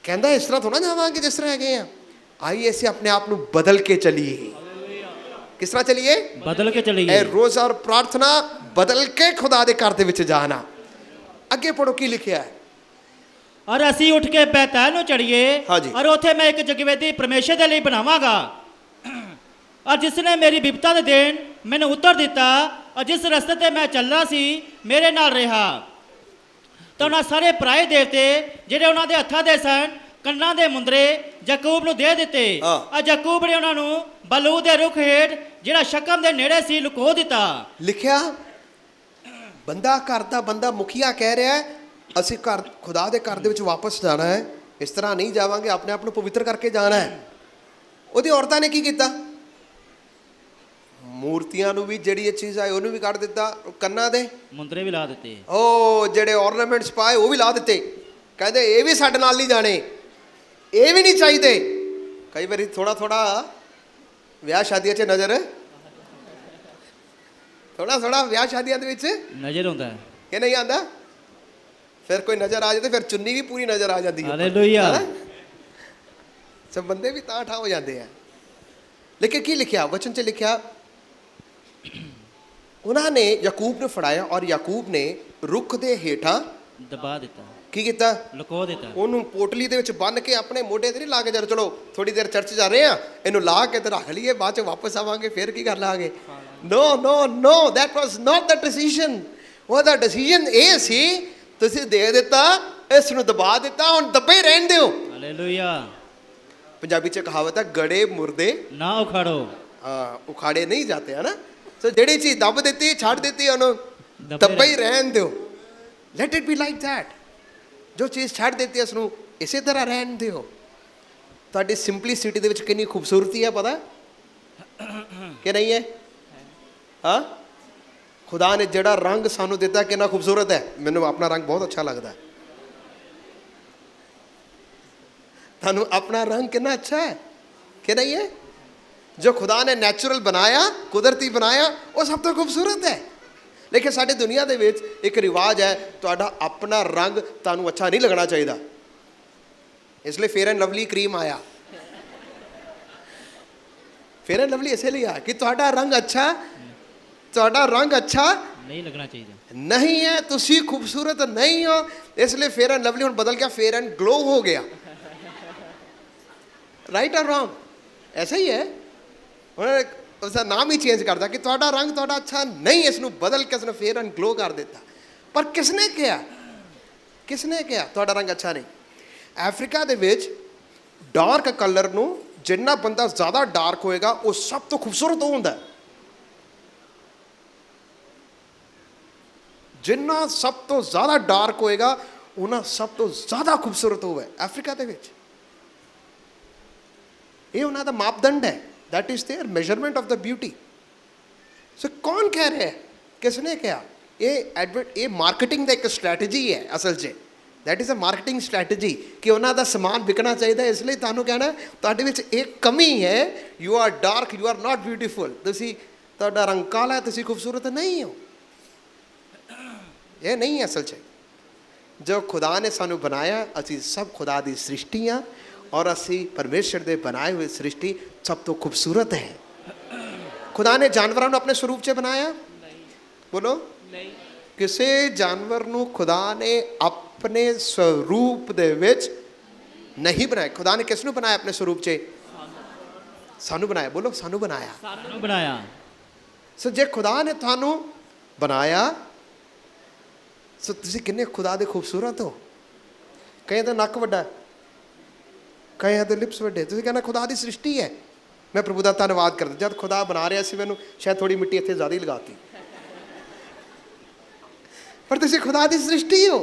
S4: ਕਹਿੰਦਾ ਇਸ ਤਰ੍ਹਾਂ ਥੋੜਾ ਜਾਵਾਂਗੇ ਜਿਸ ਤਰ੍ਹਾਂ ਹੈਗੇ ਆ, ਆਈਏ ਅਸੀਂ ਆਪਣੇ ਆਪ ਨੂੰ ਬਦਲ ਕੇ ਚਲੀਏ। ਕਿਸ ਤਰ੍ਹਾਂ ਚਲੀਏ?
S3: ਬਦਲ ਕੇ ਚਲੀਏ।
S4: ਇਹ ਰੋਜ਼ਾ ਔਰ ਪ੍ਰਾਰਥਨਾ ਬਦਲ ਕੇ ਖੁਦਾ ਦੇ ਘਰ ਦੇ ਵਿੱਚ ਜਾਣਾ। ਅੱਗੇ ਪੜੋ ਕੀ ਲਿਖਿਆ ਹੈ।
S3: ਔਰ ਅਸੀਂ ਉੱਠ ਕੇ ਬੈਤੈਲ ਨੂੰ ਚੜੀਏ,
S4: ਹਾਂਜੀ।
S3: ਔਰ ਉੱਥੇ ਮੈਂ ਇੱਕ ਜਗਵੇਦੀ ਪਰਮੇਸ਼ਰ ਦੇ ਲਈ ਬਣਾਵਾਂਗਾ। ਔਰ ਜਿਸ ਨੇ ਮੇਰੀ ਬਿਪਤਾ ਦੇ ਦਿਨ ਮੈਨੂੰ ਉੱਤਰ ਦਿੱਤਾ, ਔਰ ਜਿਸ ਰਸਤੇ ਤੇ ਮੈਂ ਚੱਲਣਾ ਸੀ ਮੇਰੇ ਨਾਲ ਰਿਹਾ, ਤਾਂ ਉਹਨਾਂ ਸਾਰੇ ਪਰਾਏ ਦੇਵਤੇ ਜਿਹੜੇ ਉਹਨਾਂ ਦੇ ਹੱਥਾਂ ਦੇ ਸਨ, ਕੰਨਾਂ ਦੇ ਮੁੰਦਰੇ ਯਾਕੂਬ ਨੂੰ ਦੇ ਦਿੱਤੇ। ਔਰ ਯਾਕੂਬ ਨੇ ਉਹਨਾਂ ਨੂੰ ਬਲੂ ਦੇ ਰੁੱਖ ਹੇਠ ਜਿਹੜਾ ਸ਼ਕਮ ਦੇ ਨੇੜੇ ਸੀ ਲੁਕੋ ਦਿੱਤਾ।
S4: ਲਿਖਿਆ ਬੰਦਾ ਘਰ ਦਾ ਬੰਦਾ ਮੁਖੀਆ ਕਹਿ ਰਿਹਾ ਹੈ ਅਸੀਂ ਘਰ ਖੁਦਾ ਦੇ ਘਰ ਦੇ ਵਿੱਚ ਵਾਪਸ ਜਾਣਾ ਹੈ, ਇਸ ਤਰ੍ਹਾਂ ਨਹੀਂ ਜਾਵਾਂਗੇ, ਆਪਣੇ ਆਪ ਨੂੰ ਪਵਿੱਤਰ ਕਰਕੇ ਜਾਣਾ ਹੈ। ਉਹਦੀ ਔਰਤਾਂ ਨੇ ਕੀ ਕੀਤਾ? ਮੂਰਤੀਆਂ ਨੂੰ ਵੀ ਜਿਹੜੀ ਇਹ ਚੀਜ਼ ਆਈ ਉਹਨੂੰ ਵੀ ਕੱਢ ਦਿੱਤਾ, ਕੰਨਾਂ ਦੇ
S3: ਮੁੰਦਰੇ ਵੀ ਲਾ ਦਿੱਤੇ,
S4: ਉਹ ਜਿਹੜੇ ਔਰਨਾਮੈਂਟਸ ਪਾਏ ਉਹ ਵੀ ਲਾ ਦਿੱਤੇ। ਕਹਿੰਦੇ ਇਹ ਵੀ ਸਾਡੇ ਨਾਲ ਨਹੀਂ ਜਾਣੇ, ਇਹ ਵੀ ਨਹੀਂ ਚਾਹੀਦੇ। ਕਈ ਵਾਰੀ ਥੋੜਾ ਥੋੜਾ ਵਿਆਹ ਸ਼ਾਦੀਆਂ 'ਚ ਨਜ਼ਰ, ਥੋੜਾ ਥੋੜਾ ਵਿਆਹ ਸ਼ਾਦੀਆਂ ਦੇ ਵਿੱਚ
S3: ਨਜ਼ਰ ਹੁੰਦਾ ਹੈ।
S4: ਕਿ ਨਹੀਂ ਆਉਂਦਾ? ਫਿਰ ਕੋਈ ਨਜ਼ਰ ਆ ਜਾਏ ਤੇ ਫਿਰ ਚੁੰਨੀ ਵੀ ਪੂਰੀ ਨਜ਼ਰ ਆ ਜਾਂਦੀ ਹੈ।
S3: ਹਾਲੇਲੂਇਆ।
S4: ਸਭ ਬੰਦੇ ਵੀ ਤਾਂ ਠਾ ਹੋ ਜਾਂਦੇ ਆ। ਲੇਕਿਨ ਕੀ ਲਿਖਿਆ ਵਚਨ 'ਚ? ਲਿਖਿਆ ਉਹਨਾਂ ਨੇ ਯਾਕੂਬ ਨੂੰ ਫੜਾਇਆ ਔਰ ਯਾਕੂਬ ਨੇ ਰੁੱਖ ਦੇ ਹੇਠਾਂ
S3: ਦਬਾ ਦਿੱਤਾ,
S4: ਕੀ ਕੀਤਾ?
S3: ਲੁਕੋ ਦਿੱਤਾ।
S4: ਉਹਨੂੰ ਪੋਟਲੀ ਦੇ ਵਿੱਚ ਬੰਨ੍ਹ ਕੇ ਆਪਣੇ ਮੋਢੇ ਤੇ ਨਹੀਂ ਲਾ ਕੇ ਜਾ, ਚਲੋ ਥੋੜੀ ਦੇਰ ਚਰਚ ਜਾ ਰਹੇ ਆ, ਇਹਨੂੰ ਲਾ ਕੇ ਤੇ ਰੱਖ ਲਈਏ, ਬਾਅਦ ਚ ਵਾਪਸ ਆਵਾਂਗੇ ਫਿਰ ਕੀ ਕਰ ਲਾਂਗੇ। No no no, that was not the decision. ਉਹਦਾ ਡਿਸੀਜਨ ਇਹ ਸੀ ਤੁਸੀਂ ਦੇ ਦਿੱਤਾ, ਇਸ ਨੂੰ ਦਬਾ ਦਿੱਤਾ, ਹੁਣ ਦੱਬੇ ਹੀ ਰਹਿਣ ਦਿਓ।
S3: ਹਾਲੇਲੂਇਆ।
S4: ਪੰਜਾਬੀ ਚ ਕਹਾਵਤ ਹੈ ਗੜੇ ਮੁਰਦੇ
S3: ਨਾ ਉਖਾੜੋ।
S4: ਉਖਾੜੇ ਨਹੀਂ ਜਾਂਦੇ ਹੈ ਨਾ। ਸੋ ਜਿਹੜੀ ਚੀਜ਼ ਦੱਬ ਦਿੱਤੀ, ਛੱਡ ਦਿੱਤੀ, ਉਹਨੂੰ ਦੱਬੇ ਹੀ ਰਹਿਣ ਦਿਓ। Let it be like that. ਜੋ ਚੀਜ਼ ਛੱਡ ਦਿੱਤੀ ਉਸ ਨੂੰ ਇਸੇ ਤਰ੍ਹਾਂ ਰਹਿਣ ਦਿਓ। ਤੁਹਾਡੀ ਸਿੰਪਲੀਸਿਟੀ ਦੇ ਵਿੱਚ ਕਿੰਨੀ ਖੂਬਸੂਰਤੀ ਹੈ, ਪਤਾ ਕਿ ਨਹੀਂ ਹੈ? ਹਾਂ, ਖੁਦਾ ਨੇ ਜਿਹੜਾ ਰੰਗ ਸਾਨੂੰ ਦਿੱਤਾ ਕਿੰਨਾ ਖੂਬਸੂਰਤ ਹੈ। ਮੈਨੂੰ ਆਪਣਾ ਰੰਗ ਬਹੁਤ ਅੱਛਾ ਲੱਗਦਾ। ਤੁਹਾਨੂੰ ਆਪਣਾ ਰੰਗ ਕਿੰਨਾ ਅੱਛਾ ਹੈ ਕਿ ਨਹੀਂ ਹੈ? ਜੋ ਖੁਦਾ ਨੇ ਨੈਚੁਰਲ ਬਣਾਇਆ, ਕੁਦਰਤੀ ਬਣਾਇਆ, ਉਹ ਸਭ ਤੋਂ ਖੂਬਸੂਰਤ ਹੈ। ਲੇਕਿਨ ਸਾਡੀ ਦੁਨੀਆ ਦੇ ਵਿੱਚ ਇੱਕ ਰਿਵਾਜ ਹੈ, ਤੁਹਾਡਾ ਆਪਣਾ ਰੰਗ ਤੁਹਾਨੂੰ ਅੱਛਾ ਨਹੀਂ ਲੱਗਣਾ ਚਾਹੀਦਾ, ਇਸ ਲਈ ਫੇਅਰ ਐਂਡ ਲਵਲੀ ਕਰੀਮ ਆਇਆ। ਫੇਅਰ ਐਂਡ ਲਵਲੀ ਇਸੇ ਲਈ ਆ ਕਿ ਤੁਹਾਡਾ ਰੰਗ ਅੱਛਾ, ਤੁਹਾਡਾ ਰੰਗ ਅੱਛਾ
S3: ਨਹੀਂ ਲੱਗਣਾ ਚਾਹੀਦਾ,
S4: ਨਹੀਂ ਹੈ, ਤੁਸੀਂ ਖੂਬਸੂਰਤ ਨਹੀਂ ਹੋ, ਇਸ ਲਈ ਫੇਅਰ ਐਂਡ ਲਵਲੀ ਹੁਣ ਬਦਲ ਗਿਆ, ਫੇਅਰ ਐਂਡ ਗਲੋ ਹੋ ਗਿਆ। ਰਾਈਟ ਔਰ ਰੌਂਗ? ਐਸਾ ਹੀ ਹੈ। ਉਹਨਾਂ ਉਸਦਾ ਨਾਮ ਹੀ ਚੇਂਜ ਕਰਦਾ ਕਿ ਤੁਹਾਡਾ ਰੰਗ ਤੁਹਾਡਾ ਅੱਛਾ ਨਹੀਂ, ਇਸ ਨੂੰ ਬਦਲ ਕੇ ਉਸਨੇ ਫੇਅਰ ਐਂਡ ਗਲੋ ਕਰ ਦਿੱਤਾ। ਪਰ ਕਿਸਨੇ ਕਿਹਾ? ਕਿਸਨੇ ਕਿਹਾ ਤੁਹਾਡਾ ਰੰਗ ਅੱਛਾ ਨਹੀਂ? ਅਫਰੀਕਾ ਦੇ ਵਿੱਚ ਡਾਰਕ ਕਲਰ ਨੂੰ ਜਿੰਨਾ ਬੰਦਾ ਜ਼ਿਆਦਾ ਡਾਰਕ ਹੋਏਗਾ ਉਹ ਸਭ ਤੋਂ ਖੂਬਸੂਰਤ ਹੁੰਦਾ। ਜਿੰਨਾ ਸਭ ਤੋਂ ਜ਼ਿਆਦਾ ਡਾਰਕ ਹੋਏਗਾ ਉਹਨਾਂ ਸਭ ਤੋਂ ਜ਼ਿਆਦਾ ਖੂਬਸੂਰਤ ਹੋਵੇ ਅਫਰੀਕਾ ਦੇ ਵਿੱਚ। ਇਹ ਉਹਨਾਂ ਦਾ ਮਾਪਦੰਡ ਹੈ। That is their measurement of the beauty. So ਕੌਣ ਕਹਿ ਰਿਹਾ ਹੈ? ਕਿਸਨੇ ਕਿਹਾ? ਇਹ ਮਾਰਕੀਟਿੰਗ ਦਾ ਇੱਕ ਸਟ੍ਰੈਟਜੀ ਹੈ ਅਸਲ 'ਚ। That is a marketing strategy ਕਿ ਉਹਨਾਂ ਦਾ ਸਮਾਨ ਵਿਕਣਾ ਚਾਹੀਦਾ, ਇਸ ਲਈ ਤੁਹਾਨੂੰ ਕਹਿਣਾ ਤੁਹਾਡੇ ਵਿੱਚ ਇੱਕ ਕਮੀ ਹੈ, you are dark, you are not beautiful, ਤੁਸੀਂ ਤੁਹਾਡਾ ਰੰਗ ਕਾਲਾ ਹੈ, ਤੁਸੀਂ ਖੂਬਸੂਰਤ ਨਹੀਂ ਹੋ। ਇਹ ਨਹੀਂ ਹੈ ਅਸਲ 'ਚ। ਜੋ ਖੁਦਾ ਨੇ ਸਾਨੂੰ ਬਣਾਇਆ, ਅਸੀਂ ਸਭ ਖੁਦਾ ਦੀ ਸ੍ਰਿਸ਼ਟੀ ਹਾਂ ਔਰ ਅਸੀਂ ਪਰਮੇਸ਼ਰ ਦੇ ਬਣਾਏ ਹੋਏ ਸ੍ਰਿਸ਼ਟੀ ਸਭ ਤੋਂ ਖੂਬਸੂਰਤ ਹੈ। ਖੁਦਾ ਨੇ ਜਾਨਵਰਾਂ ਨੂੰ ਆਪਣੇ ਸਰੂਪ 'ਚ ਬਣਾਇਆ? ਬੋਲੋ
S2: ਨਹੀਂ।
S4: ਕਿਸੇ ਜਾਨਵਰ ਨੂੰ ਖੁਦਾ ਨੇ ਆਪਣੇ ਸਰੂਪ ਦੇ ਵਿੱਚ ਨਹੀਂ ਬਣਾਇਆ। ਖੁਦਾ ਨੇ ਕਿਸ ਨੂੰ ਬਣਾਇਆ ਆਪਣੇ ਸਰੂਪ 'ਚ? ਸਾਨੂੰ ਬਣਾਇਆ। ਬੋਲੋ ਸਾਨੂੰ ਬਣਾਇਆ।
S3: ਸਾਨੂੰ ਬਣਾਇਆ।
S4: ਸੋ ਜੇ ਖੁਦਾ ਨੇ ਤੁਹਾਨੂੰ ਬਣਾਇਆ, ਸੋ ਤੁਸੀਂ ਕਿੰਨੇ ਖੁਦਾ ਦੇ ਖੂਬਸੂਰਤ ਹੋ। ਕਈਆਂ ਦਾ ਨੱਕ ਵੱਡਾ, ਕਈਆਂ ਦੇ ਲਿਪਸ ਵੱਡੇ, ਤੁਸੀਂ ਕਹਿੰਦੇ ਖੁਦਾ ਦੀ ਸ੍ਰਿਸ਼ਟੀ ਹੈ। ਮੈਂ ਪ੍ਰਭੂ ਦਾ ਧੰਨਵਾਦ ਕਰਦਾ। ਜਦ ਖੁਦਾ ਬਣਾ ਰਿਹਾ ਸੀ ਮੈਨੂੰ, ਸ਼ਾਇਦ ਥੋੜੀ ਮਿੱਟੀ ਇੱਥੇ ਜ਼ਿਆਦਾ ਹੀ ਲਗਾਤੀ, ਪਰ ਤੁਸੀਂ ਖੁਦਾ ਦੀ ਸ੍ਰਿਸ਼ਟੀ ਹੋ।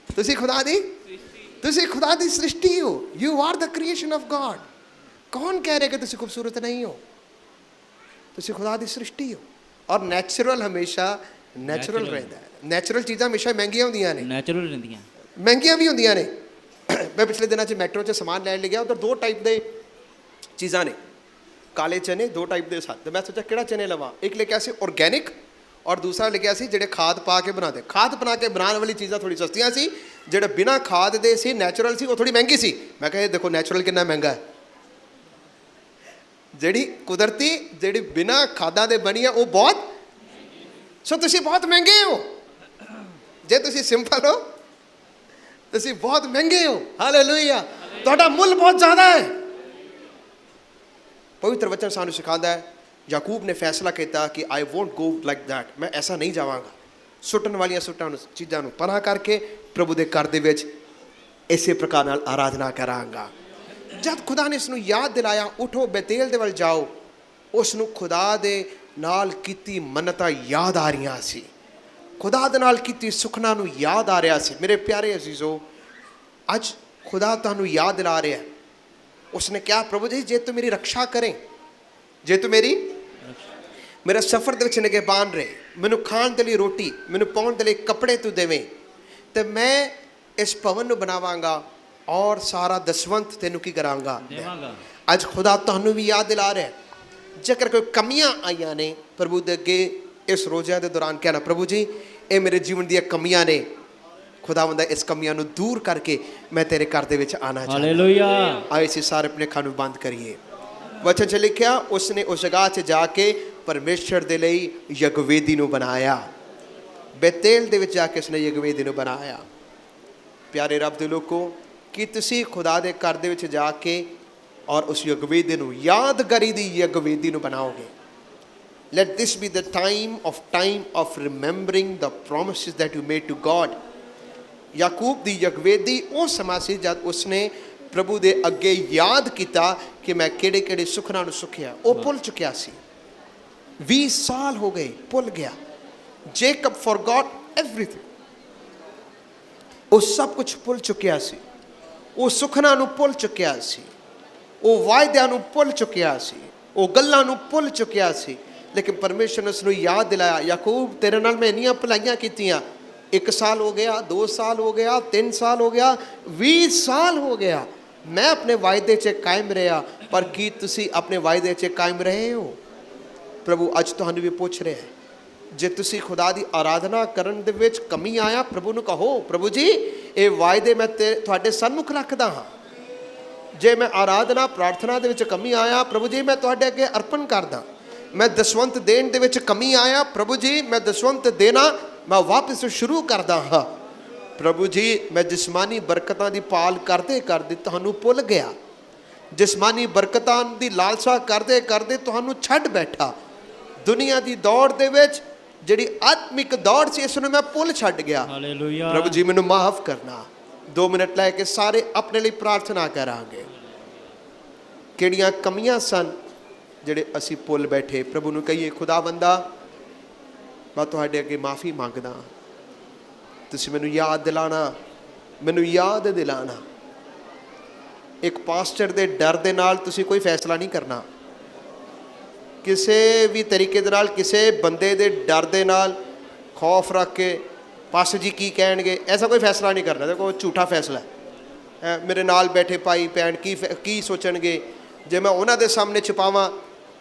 S4: ਤੁਸੀਂ ਖੁਦਾ ਦੀ ਸ੍ਰਿਸ਼ਟੀ ਹੋ। You are the creation of god. ਕੌਣ ਕਹਿ ਰਿਹਾ ਕਿ ਤੁਸੀਂ ਖੂਬਸੂਰਤ ਨਹੀਂ ਹੋ? ਤੁਸੀਂ ਖੁਦਾ ਦੀ ਸ੍ਰਿਸ਼ਟੀ ਹੋ। ਔਰ ਨੈਚੁਰਲ ਹਮੇਸ਼ਾ ਨੈਚੁਰਲ ਰਹਿੰਦਾ ਹੈ। ਨੈਚੁਰਲ ਚੀਜ਼ਾਂ ਹਮੇਸ਼ਾ ਮਹਿੰਗੀਆਂ ਹੁੰਦੀਆਂ ਨੇ,
S3: ਨੈਚੁਰਲ ਰਹਿੰਦੀਆਂ,
S4: ਮਹਿੰਗੀਆਂ ਵੀ ਹੁੰਦੀਆਂ ਨੇ। ਮੈਂ ਪਿਛਲੇ ਦਿਨਾਂ 'ਚ ਮੈਟਰੋ 'ਚ ਸਮਾਨ ਲੈਣ ਲੱਗਿਆ, ਉੱਧਰ 2 ਟਾਈਪ ਦੇ ਚੀਜ਼ਾਂ ਨੇ, ਕਾਲੇ ਚਨੇ 2 ਟਾਈਪ ਦੇ ਸਨ। ਤੇ ਮੈਂ ਸੋਚਿਆ ਕਿਹੜਾ ਚਨੇ ਲਵਾਂ। ਇੱਕ ਲਿਖਿਆ ਸੀ ਆਰਗੈਨਿਕ ਔਰ ਦੂਸਰਾ ਲਿਖਿਆ ਸੀ ਜਿਹੜੇ ਖਾਦ ਪਾ ਕੇ ਬਣਾਉਂਦੇ। ਖਾਦ ਬਣਾ ਕੇ ਬਣਾਉਣ ਵਾਲੀ ਚੀਜ਼ਾਂ ਥੋੜੀ ਸਸਤੀਆਂ ਸੀ, ਜਿਹੜੇ ਬਿਨਾਂ ਖਾਦ ਦੇ ਸੀ ਨੈਚੁਰਲ ਸੀ ਉਹ ਥੋੜੀ ਮਹਿੰਗੀ ਸੀ। ਮੈਂ ਕਿਹਾ ਇਹ ਦੇਖੋ ਨੈਚੁਰਲ ਕਿੰਨਾ ਮਹਿੰਗਾ ਹੈ, ਜਿਹੜੀ ਕੁਦਰਤੀ ਜਿਹੜੀ ਬਿਨਾਂ ਖਾਦਾਂ ਦੇ ਬਣੀ ਹੈ ਉਹ ਬਹੁਤ। ਸੋ ਤੁਸੀਂ ਬਹੁਤ ਮਹਿੰਗੇ ਹੋ। ਜੇ ਤੁਸੀਂ ਸਿੰਪਲ ਹੋ ਤੁਸੀਂ ਬਹੁਤ ਮਹਿੰਗੇ ਹੋ। ਹਾਲੇਲੂਇਆ। ਤੁਹਾਡਾ ਮੁੱਲ ਬਹੁਤ ਜ਼ਿਆਦਾ ਹੈ। ਪਵਿੱਤਰ ਵਚਨ ਸਾਨੂੰ ਸਿਖਾਉਂਦਾ ਹੈ, ਯਾਕੂਬ ਨੇ ਫੈਸਲਾ ਕੀਤਾ ਕਿ ਆਈ ਵੋਂਟ ਗੋ ਲਾਈਕ ਦੈਟ, ਮੈਂ ਐਸਾ ਨਹੀਂ ਜਾਵਾਂਗਾ। ਸੁੱਟਣ ਵਾਲੀਆਂ ਚੀਜ਼ਾਂ ਨੂੰ ਪਰਾਂ ਕਰਕੇ ਪ੍ਰਭੂ ਦੇ ਘਰ ਦੇ ਵਿੱਚ ਇਸੇ ਪ੍ਰਕਾਰ ਨਾਲ ਆਰਾਧਨਾ ਕਰਾਂਗਾ। ਜਦ ਖੁਦਾ ਨੇ ਇਸ ਨੂੰ ਯਾਦ ਦਿਲਾਇਆ, ਉਠੋ ਬੈਤੇਲ ਦੇ ਵੱਲ ਜਾਓ, ਉਸ ਨੂੰ ਖੁਦਾ ਦੇ ਨਾਲ ਕੀਤੀ ਮੰਨਤਾਂ ਯਾਦ ਆ ਰਹੀਆਂ ਸੀ, ਖੁਦਾ ਦੇ ਨਾਲ ਕੀਤੀ ਸੁਖਨਾ ਨੂੰ ਯਾਦ ਆ ਰਿਹਾ ਸੀ। ਮੇਰੇ ਪਿਆਰੇ ਅਜ਼ੀਜ਼ੋ, ਅੱਜ ਖੁਦਾ ਤੁਹਾਨੂੰ ਯਾਦ ਦਿਲਾ ਰਿਹਾ। ਉਸਨੇ ਕਿਹਾ, ਪ੍ਰਭੂ ਜੀ ਜੇ ਤੂੰ ਮੇਰੀ ਰੱਖਿਆ ਕਰੇ, ਜੇ ਤੂੰ ਮੇਰੇ ਸਫ਼ਰ ਦੇ ਵਿੱਚ ਨਿਗਹਿਬਾਨ ਰਹੇ, ਮੈਨੂੰ ਖਾਣ ਦੇ ਲਈ ਰੋਟੀ, ਮੈਨੂੰ ਪਾਉਣ ਦੇ ਲਈ ਕੱਪੜੇ ਤੂੰ ਦੇਵੇਂ, ਤੇ ਮੈਂ ਇਸ ਭਵਨ ਨੂੰ ਬਣਾਵਾਂਗਾ ਔਰ ਸਾਰਾ ਦਸਵੰਤ ਤੈਨੂੰ ਕੀ ਕਰਾਂਗਾ, ਦੇਵਾਂਗਾ। ਅੱਜ ਖੁਦਾ ਤੁਹਾਨੂੰ ਵੀ ਯਾਦ ਦਿਲਾ ਰਿਹਾ। ਜੇਕਰ ਕੋਈ ਕਮੀਆਂ ਆਈਆਂ ਨੇ, ਪ੍ਰਭੂ ਦੇ ਅੱਗੇ ਇਸ ਰੋਜ਼ਿਆਂ ਦੇ ਦੌਰਾਨ ਕਹਿਣਾ, ਪ੍ਰਭੂ ਜੀ ਇਹ ਮੇਰੇ ਜੀਵਨ ਦੀਆਂ ਕਮੀਆਂ ਨੇ, ਖੁਦਾਵੰਦ ਇਸ ਕਮੀਆਂ ਨੂੰ ਦੂਰ ਕਰਕੇ ਮੈਂ ਤੇਰੇ ਘਰ ਦੇ ਵਿੱਚ ਆਉਣਾ ਚਾਹੁੰਦਾ।
S3: ਹਾਲੇਲੂਇਆ।
S4: ਆਏ ਸੀ ਸਾਰੇ ਆਪਣੇ ਅੱਖਾਂ ਨੂੰ ਬੰਦ ਕਰੀਏ। ਵਚਨ 'ਚ ਲਿਖਿਆ, ਉਸਨੇ ਉਸ ਜਗ੍ਹਾ 'ਚ ਜਾ ਕੇ ਪਰਮੇਸ਼ਰ ਦੇ ਲਈ ਯਗਵੇਦੀ ਨੂੰ ਬਣਾਇਆ। ਬੈਤੇਲ ਦੇ ਵਿੱਚ ਜਾ ਕੇ ਉਸਨੇ ਯਗਵੇਦੀ ਨੂੰ ਬਣਾਇਆ। ਪਿਆਰੇ ਰੱਬ ਦੇ ਲੋਕੋ, ਕੀ ਤੁਸੀਂ ਖੁਦਾ ਦੇ ਘਰ ਦੇ ਵਿੱਚ ਜਾ ਕੇ ਔਰ ਉਸ ਯਗਵੇਦੀ ਨੂੰ, ਯਾਦਗਾਰੀ ਦੀ ਯਗਵੇਦੀ ਨੂੰ ਬਣਾਓਗੇ? Let this be the time of remembering the promises that you made to God. Yakub ਦੀ ਯਗਵੇਦੀ ਉਹ ਸਮਾਂ ਸੀ ਜਦ ਉਸਨੇ ਪ੍ਰਭੂ ਦੇ ਅੱਗੇ ਯਾਦ ਕੀਤਾ ਕਿ ਮੈਂ ਕਿਹੜੇ ਕਿਹੜੇ ਸੁਖਨਾ ਨੂੰ ਸੁਖਿਆ। ਉਹ ਭੁੱਲ ਚੁੱਕਿਆ ਸੀ। 20 ਸਾਲ ਹੋ ਗਏ, ਭੁੱਲ ਗਿਆ। ਜੇਕਬ forgot everything, ਉਹ ਸਭ ਕੁਝ ਭੁੱਲ ਚੁੱਕਿਆ ਸੀ। ਉਹ ਸੁਖਨਾ ਨੂੰ ਭੁੱਲ ਚੁੱਕਿਆ ਸੀ, ਉਹ ਵਾਅਦਿਆਂ ਨੂੰ ਭੁੱਲ ਚੁੱਕਿਆ ਸੀ, ਉਹ ਗੱਲਾਂ ਨੂੰ ਭੁੱਲ ਚੁੱਕਿਆ ਸੀ। ਲੇਕਿਨ ਪਰਮੇਸ਼ਰ ਨੇ ਉਸ ਨੂੰ ਯਾਦ ਦਿਲਾਇਆ, ਯਾਕੂਬ ਤੇਰੇ ਨਾਲ ਮੈਂ ਇੰਨੀਆਂ ਭਲਾਈਆਂ ਕੀਤੀਆਂ। 1 ਸਾਲ ਹੋ ਗਿਆ, 2 ਸਾਲ ਹੋ ਗਿਆ, 3 ਸਾਲ ਹੋ ਗਿਆ, 20 ਸਾਲ ਹੋ ਗਿਆ, ਮੈਂ ਆਪਣੇ ਵਾਅਦੇ 'ਚ ਕਾਇਮ ਰਿਹਾ। ਪਰ ਕੀ ਤੁਸੀਂ ਆਪਣੇ ਵਾਅਦੇ 'ਚ ਕਾਇਮ ਰਹੇ ਹੋ? ਪ੍ਰਭੂ ਅੱਜ ਤੁਹਾਨੂੰ ਵੀ ਪੁੱਛ ਰਿਹਾ ਹੈ, ਜੇ ਤੁਸੀਂ ਖੁਦਾ ਦੀ ਆਰਾਧਨਾ ਕਰਨ ਦੇ ਵਿੱਚ ਕਮੀ ਆਇਆ, ਪ੍ਰਭੂ ਨੂੰ ਕਹੋ, ਪ੍ਰਭੂ ਜੀ ਇਹ ਵਾਅਦੇ ਮੈਂ ਤੁਹਾਡੇ ਸਨਮੁਖ ਰੱਖਦਾ ਹਾਂ। ਜੇ ਮੈਂ ਆਰਾਧਨਾ ਪ੍ਰਾਰਥਨਾ ਦੇ ਵਿੱਚ ਕਮੀ ਆਇਆ, ਪ੍ਰਭੂ ਜੀ ਮੈਂ ਤੁਹਾਡੇ ਅੱਗੇ ਅਰਪਣ ਕਰਦਾ। ਮੈਂ ਦਸਵੰਤ ਦੇਣ ਦੇ ਵਿੱਚ ਕਮੀ ਆਇਆ, ਪ੍ਰਭੂ ਜੀ ਮੈਂ ਦਸਵੰਤ ਦੇਣਾ ਮੈਂ ਵਾਪਸ ਸ਼ੁਰੂ ਕਰਦਾ ਹਾਂ। ਪ੍ਰਭੂ ਜੀ ਮੈਂ ਜਿਸਮਾਨੀ ਬਰਕਤਾਂ ਦੀ ਪਾਲ ਕਰਦੇ ਕਰਦੇ ਤੁਹਾਨੂੰ ਭੁੱਲ ਗਿਆ। ਜਿਸਮਾਨੀ ਬਰਕਤਾਂ ਦੀ ਲਾਲਸਾ ਕਰਦੇ ਕਰਦੇ ਤੁਹਾਨੂੰ ਛੱਡ ਬੈਠਾ। ਦੁਨੀਆ ਦੀ ਦੌੜ ਦੇ ਵਿੱਚ ਜਿਹੜੀ ਆਤਮਿਕ ਦੌੜ ਸੀ, ਇਸ ਨੂੰ ਮੈਂ ਭੁੱਲ ਛੱਡ ਗਿਆ।
S3: ਹਾਲੇਲੂਇਆ।
S4: ਪ੍ਰਭੂ ਜੀ ਮੈਨੂੰ ਮਾਫ ਕਰਨਾ। 2 ਮਿੰਟ ਲੈ ਕੇ ਸਾਰੇ ਆਪਣੇ ਲਈ ਪ੍ਰਾਰਥਨਾ ਕਰਾਂਗੇ। ਕਿਹੜੀਆਂ ਕਮੀਆਂ ਸਨ ਜਿਹੜੇ ਅਸੀਂ ਭੁੱਲ ਬੈਠੇ? ਪ੍ਰਭੂ ਨੂੰ ਕਹੀਏ, ਖੁਦਾਵੰਦਾ ਮੈਂ ਤੁਹਾਡੇ ਅੱਗੇ ਮਾਫੀ ਮੰਗਦਾ। ਤੁਸੀਂ ਮੈਨੂੰ ਯਾਦ ਦਿਲਾਣਾ, ਮੈਨੂੰ ਯਾਦ ਦਿਲਾਣਾ। ਇੱਕ ਪਾਸਟਰ ਦੇ ਡਰ ਦੇ ਨਾਲ ਤੁਸੀਂ ਕੋਈ ਫੈਸਲਾ ਨਹੀਂ ਕਰਨਾ। ਕਿਸੇ ਵੀ ਤਰੀਕੇ ਦੇ ਨਾਲ, ਕਿਸੇ ਬੰਦੇ ਦੇ ਡਰ ਦੇ ਨਾਲ, ਖੌਫ ਰੱਖ ਕੇ ਪਾਸਟਰ ਜੀ ਕੀ ਕਹਿਣਗੇ, ਐਸਾ ਕੋਈ ਫੈਸਲਾ ਨਹੀਂ ਕਰਨਾ। ਦੇਖੋ ਝੂਠਾ ਫੈਸਲਾ ਹੈ। ਮੇਰੇ ਨਾਲ ਬੈਠੇ ਭਾਈ ਭੈਣ ਕੀ ਸੋਚਣਗੇ ਜੇ ਮੈਂ ਉਹਨਾਂ ਦੇ ਸਾਹਮਣੇ ਛੁਪਾਵਾਂ?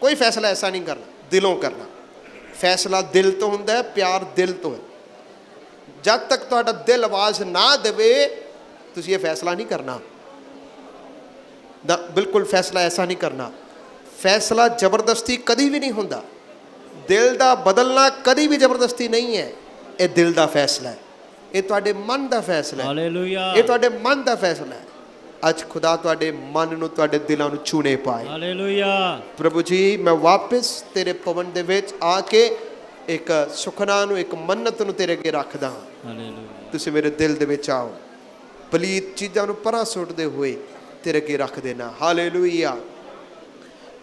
S4: ਕੋਈ ਫੈਸਲਾ ਐਸਾ ਨਹੀਂ ਕਰਨਾ, ਦਿਲੋਂ ਕਰਨਾ। ਫੈਸਲਾ ਦਿਲ ਤੋਂ ਹੁੰਦਾ ਹੈ, ਪਿਆਰ ਦਿਲ ਤੋਂ ਹੈ। ਜਦ ਤੱਕ ਤੁਹਾਡਾ ਦਿਲ ਆਵਾਜ਼ ਨਾ ਦੇਵੇ ਤੁਸੀਂ ਇਹ ਫੈਸਲਾ ਨਹੀਂ ਕਰਨਾ। ਬਿਲਕੁਲ ਫੈਸਲਾ ਐਸਾ ਨਹੀਂ ਕਰਨਾ। ਫੈਸਲਾ ਜ਼ਬਰਦਸਤੀ ਕਦੀ ਵੀ ਨਹੀਂ ਹੁੰਦਾ। ਦਿਲ ਦਾ ਬਦਲਣਾ ਕਦੀ ਵੀ ਜ਼ਬਰਦਸਤੀ ਨਹੀਂ ਹੈ। ਇਹ ਦਿਲ ਦਾ ਫੈਸਲਾ ਹੈ। ਇਹ ਤੁਹਾਡੇ ਮਨ ਦਾ ਫੈਸਲਾ ਹੈ।
S3: ਹਾਲੇਲੂਇਆ।
S4: ਇਹ ਤੁਹਾਡੇ ਮਨ ਦਾ ਫੈਸਲਾ ਹੈ। ਅੱਜ ਖੁਦਾ ਤੁਹਾਡੇ ਮਨ ਨੂੰ, ਤੁਹਾਡੇ ਦਿਲਾਂ ਨੂੰ ਛੂਣੇ ਪਾਏ।
S3: ਹਾਲੇਲੂਇਆ।
S4: ਪ੍ਰਭੂ ਜੀ ਮੈਂ ਵਾਪਸ ਤੇਰੇ ਭਵਨ ਦੇ ਵਿੱਚ ਆ ਕੇ ਇੱਕ ਸੁਖਨਾ ਨੂੰ, ਇੱਕ ਮੰਨਤ ਨੂੰ ਤੇਰੇ ਅੱਗੇ ਰੱਖਦਾ ਹਾਂ।
S3: ਹਾਲੇਲੂਇਆ।
S4: ਤੁਸੀਂ ਮੇਰੇ ਦਿਲ ਦੇ ਵਿੱਚ ਆਓ। ਪਲੀਤ ਚੀਜ਼ਾਂ ਨੂੰ ਪਰਾਂ ਸੁੱਟਦੇ ਹੋਏ ਤੇਰੇ ਅੱਗੇ ਰੱਖ ਦੇਣਾ। ਹਾਲੇਲੂਇਆ।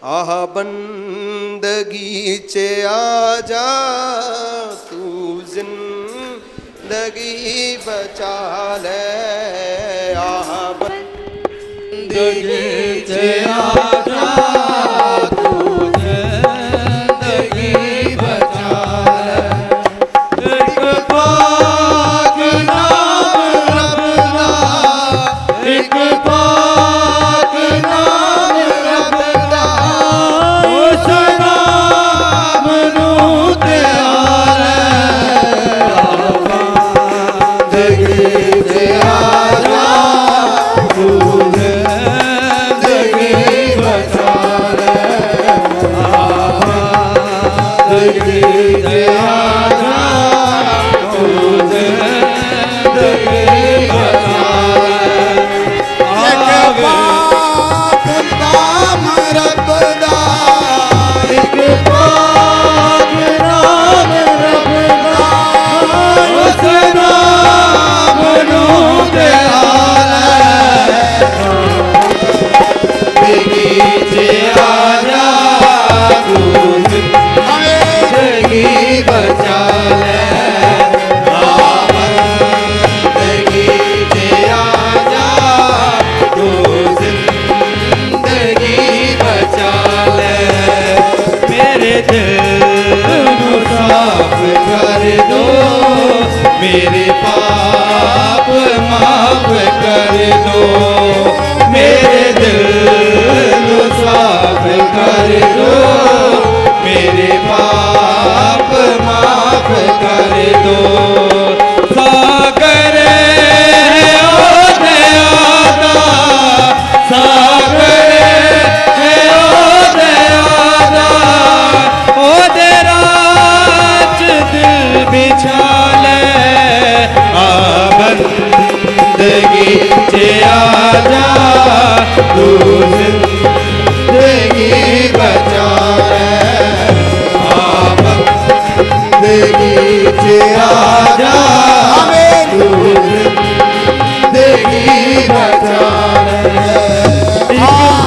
S4: आह बंदगी च आजा तू जिंदगी बचा ले आह बंदगी च आजा तू जिंदगी बचा ले एक पाक नाम रब दा एक पाक नाम रब दा उस नाम नू त्यारे जिंदगी ते आजा तू जिंदगी बचा ले जिंदगी ते आजा तू जिंदगी बचा ले एक पाक नाम रब दा एक पाक नाम रब दा उस नाम नू त्यारे जिंदगी च आजा तू जिंदगी बचा ले जिंदगी च आजा तू जिंदगी बचा ले मेरे दिल नू साफ कर दो मेरे पाप माफ कर दो मेरे दिल नू साफ कर दो मेरे पाप माफ कर दो सागर है ओ दया दा सागर है ओ दया दा ओ तेरा दिल बिछा ले आ बंदगी च आजा तू जिंदगी बचा ले आ बंदगी च आजा तू जिंदगी बचा ले आजा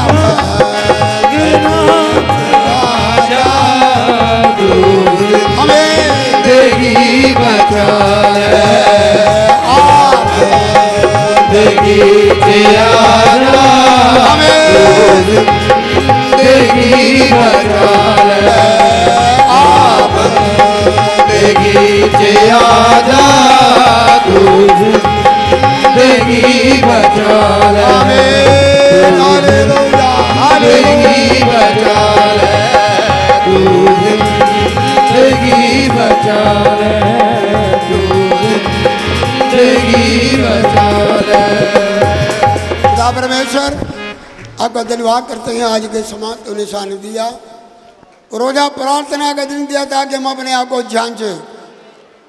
S4: तू जिंदगी बचा ले जिंदगी च आजा तू जिंदगी बचा ले जिंदगी च आजा तू जिंदगी बचा ले जिंदगी बचा ले तू जिंदगी बचा ले तू जिंदगी बचा ले
S6: खुदा परमेश्वर आपका धन्यवाद करते हैं आज के समान तो निशान दिया रोजा प्रार्थना का दिन दिया ताकि हम अपने आप को जांचें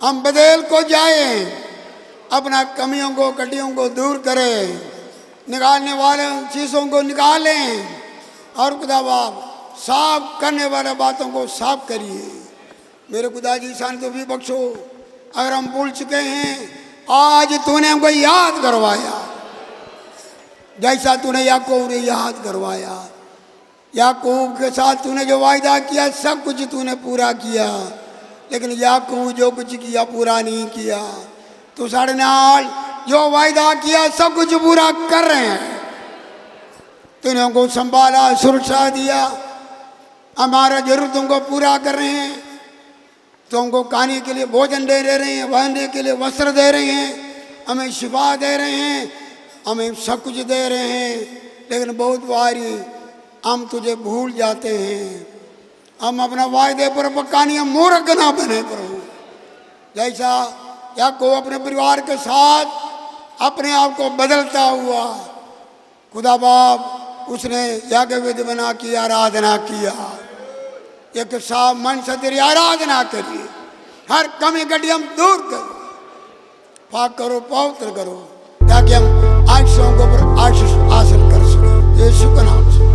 S6: हम बदल को जाएं अपना कमियों को कटियों को दूर करें निकालने वाले चीज़ों को निकालें और खुदा बाप साफ करने वाले बातों को साफ करिए मेरे खुदा जी शांति भी बख्शो अगर हम भूल चुके हैं आज तूने हमको याद करवाया जैसा तूने याकूब ने याद करवाया याकूब के साथ तूने जो वायदा किया सब कुछ तूने पूरा किया लेकिन याकूब जो कुछ किया पूरा नहीं किया तो साढ़े नाल जो वायदा किया सब कुछ पूरा कर रहे हैं तूने हमको संभाला सुरक्षा दिया हमारा जरूरतों को पूरा कर रहे हैं तो हमको खाने के लिए भोजन दे रहे हैं पहनने के लिए वस्त्र दे रहे हैं हमें शिफा दे रहे हैं हमें सब कुछ दे रहे हैं लेकिन बहुत बारी हम तुझे भूल जाते हैं हम अपना वायदे पर पक्कानी मूर्ख ना बने प्रभु जैसा याकूब अपने परिवार के साथ अपने आप को बदलता हुआ खुदा बाप उसने याकूब बना की आराधना किया एक साफ मन से तेरी आराधना करिए हर कमी घटी हम दूर करो पाक करो पवित्र करो ताकि हम आशीषों को पर आशीष हासिल कर सकें यीशु के नाम से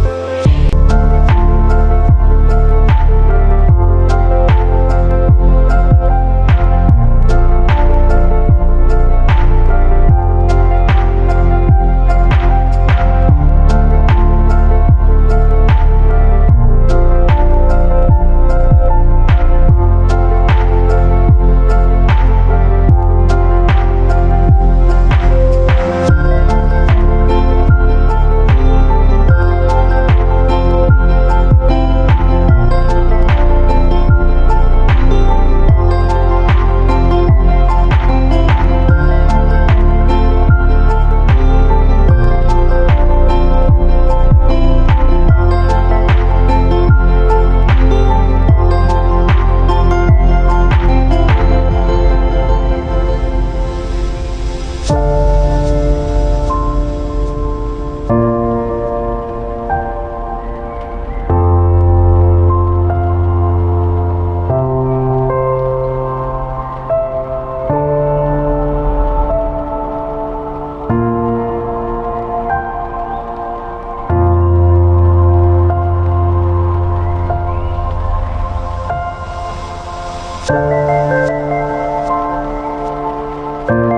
S4: है।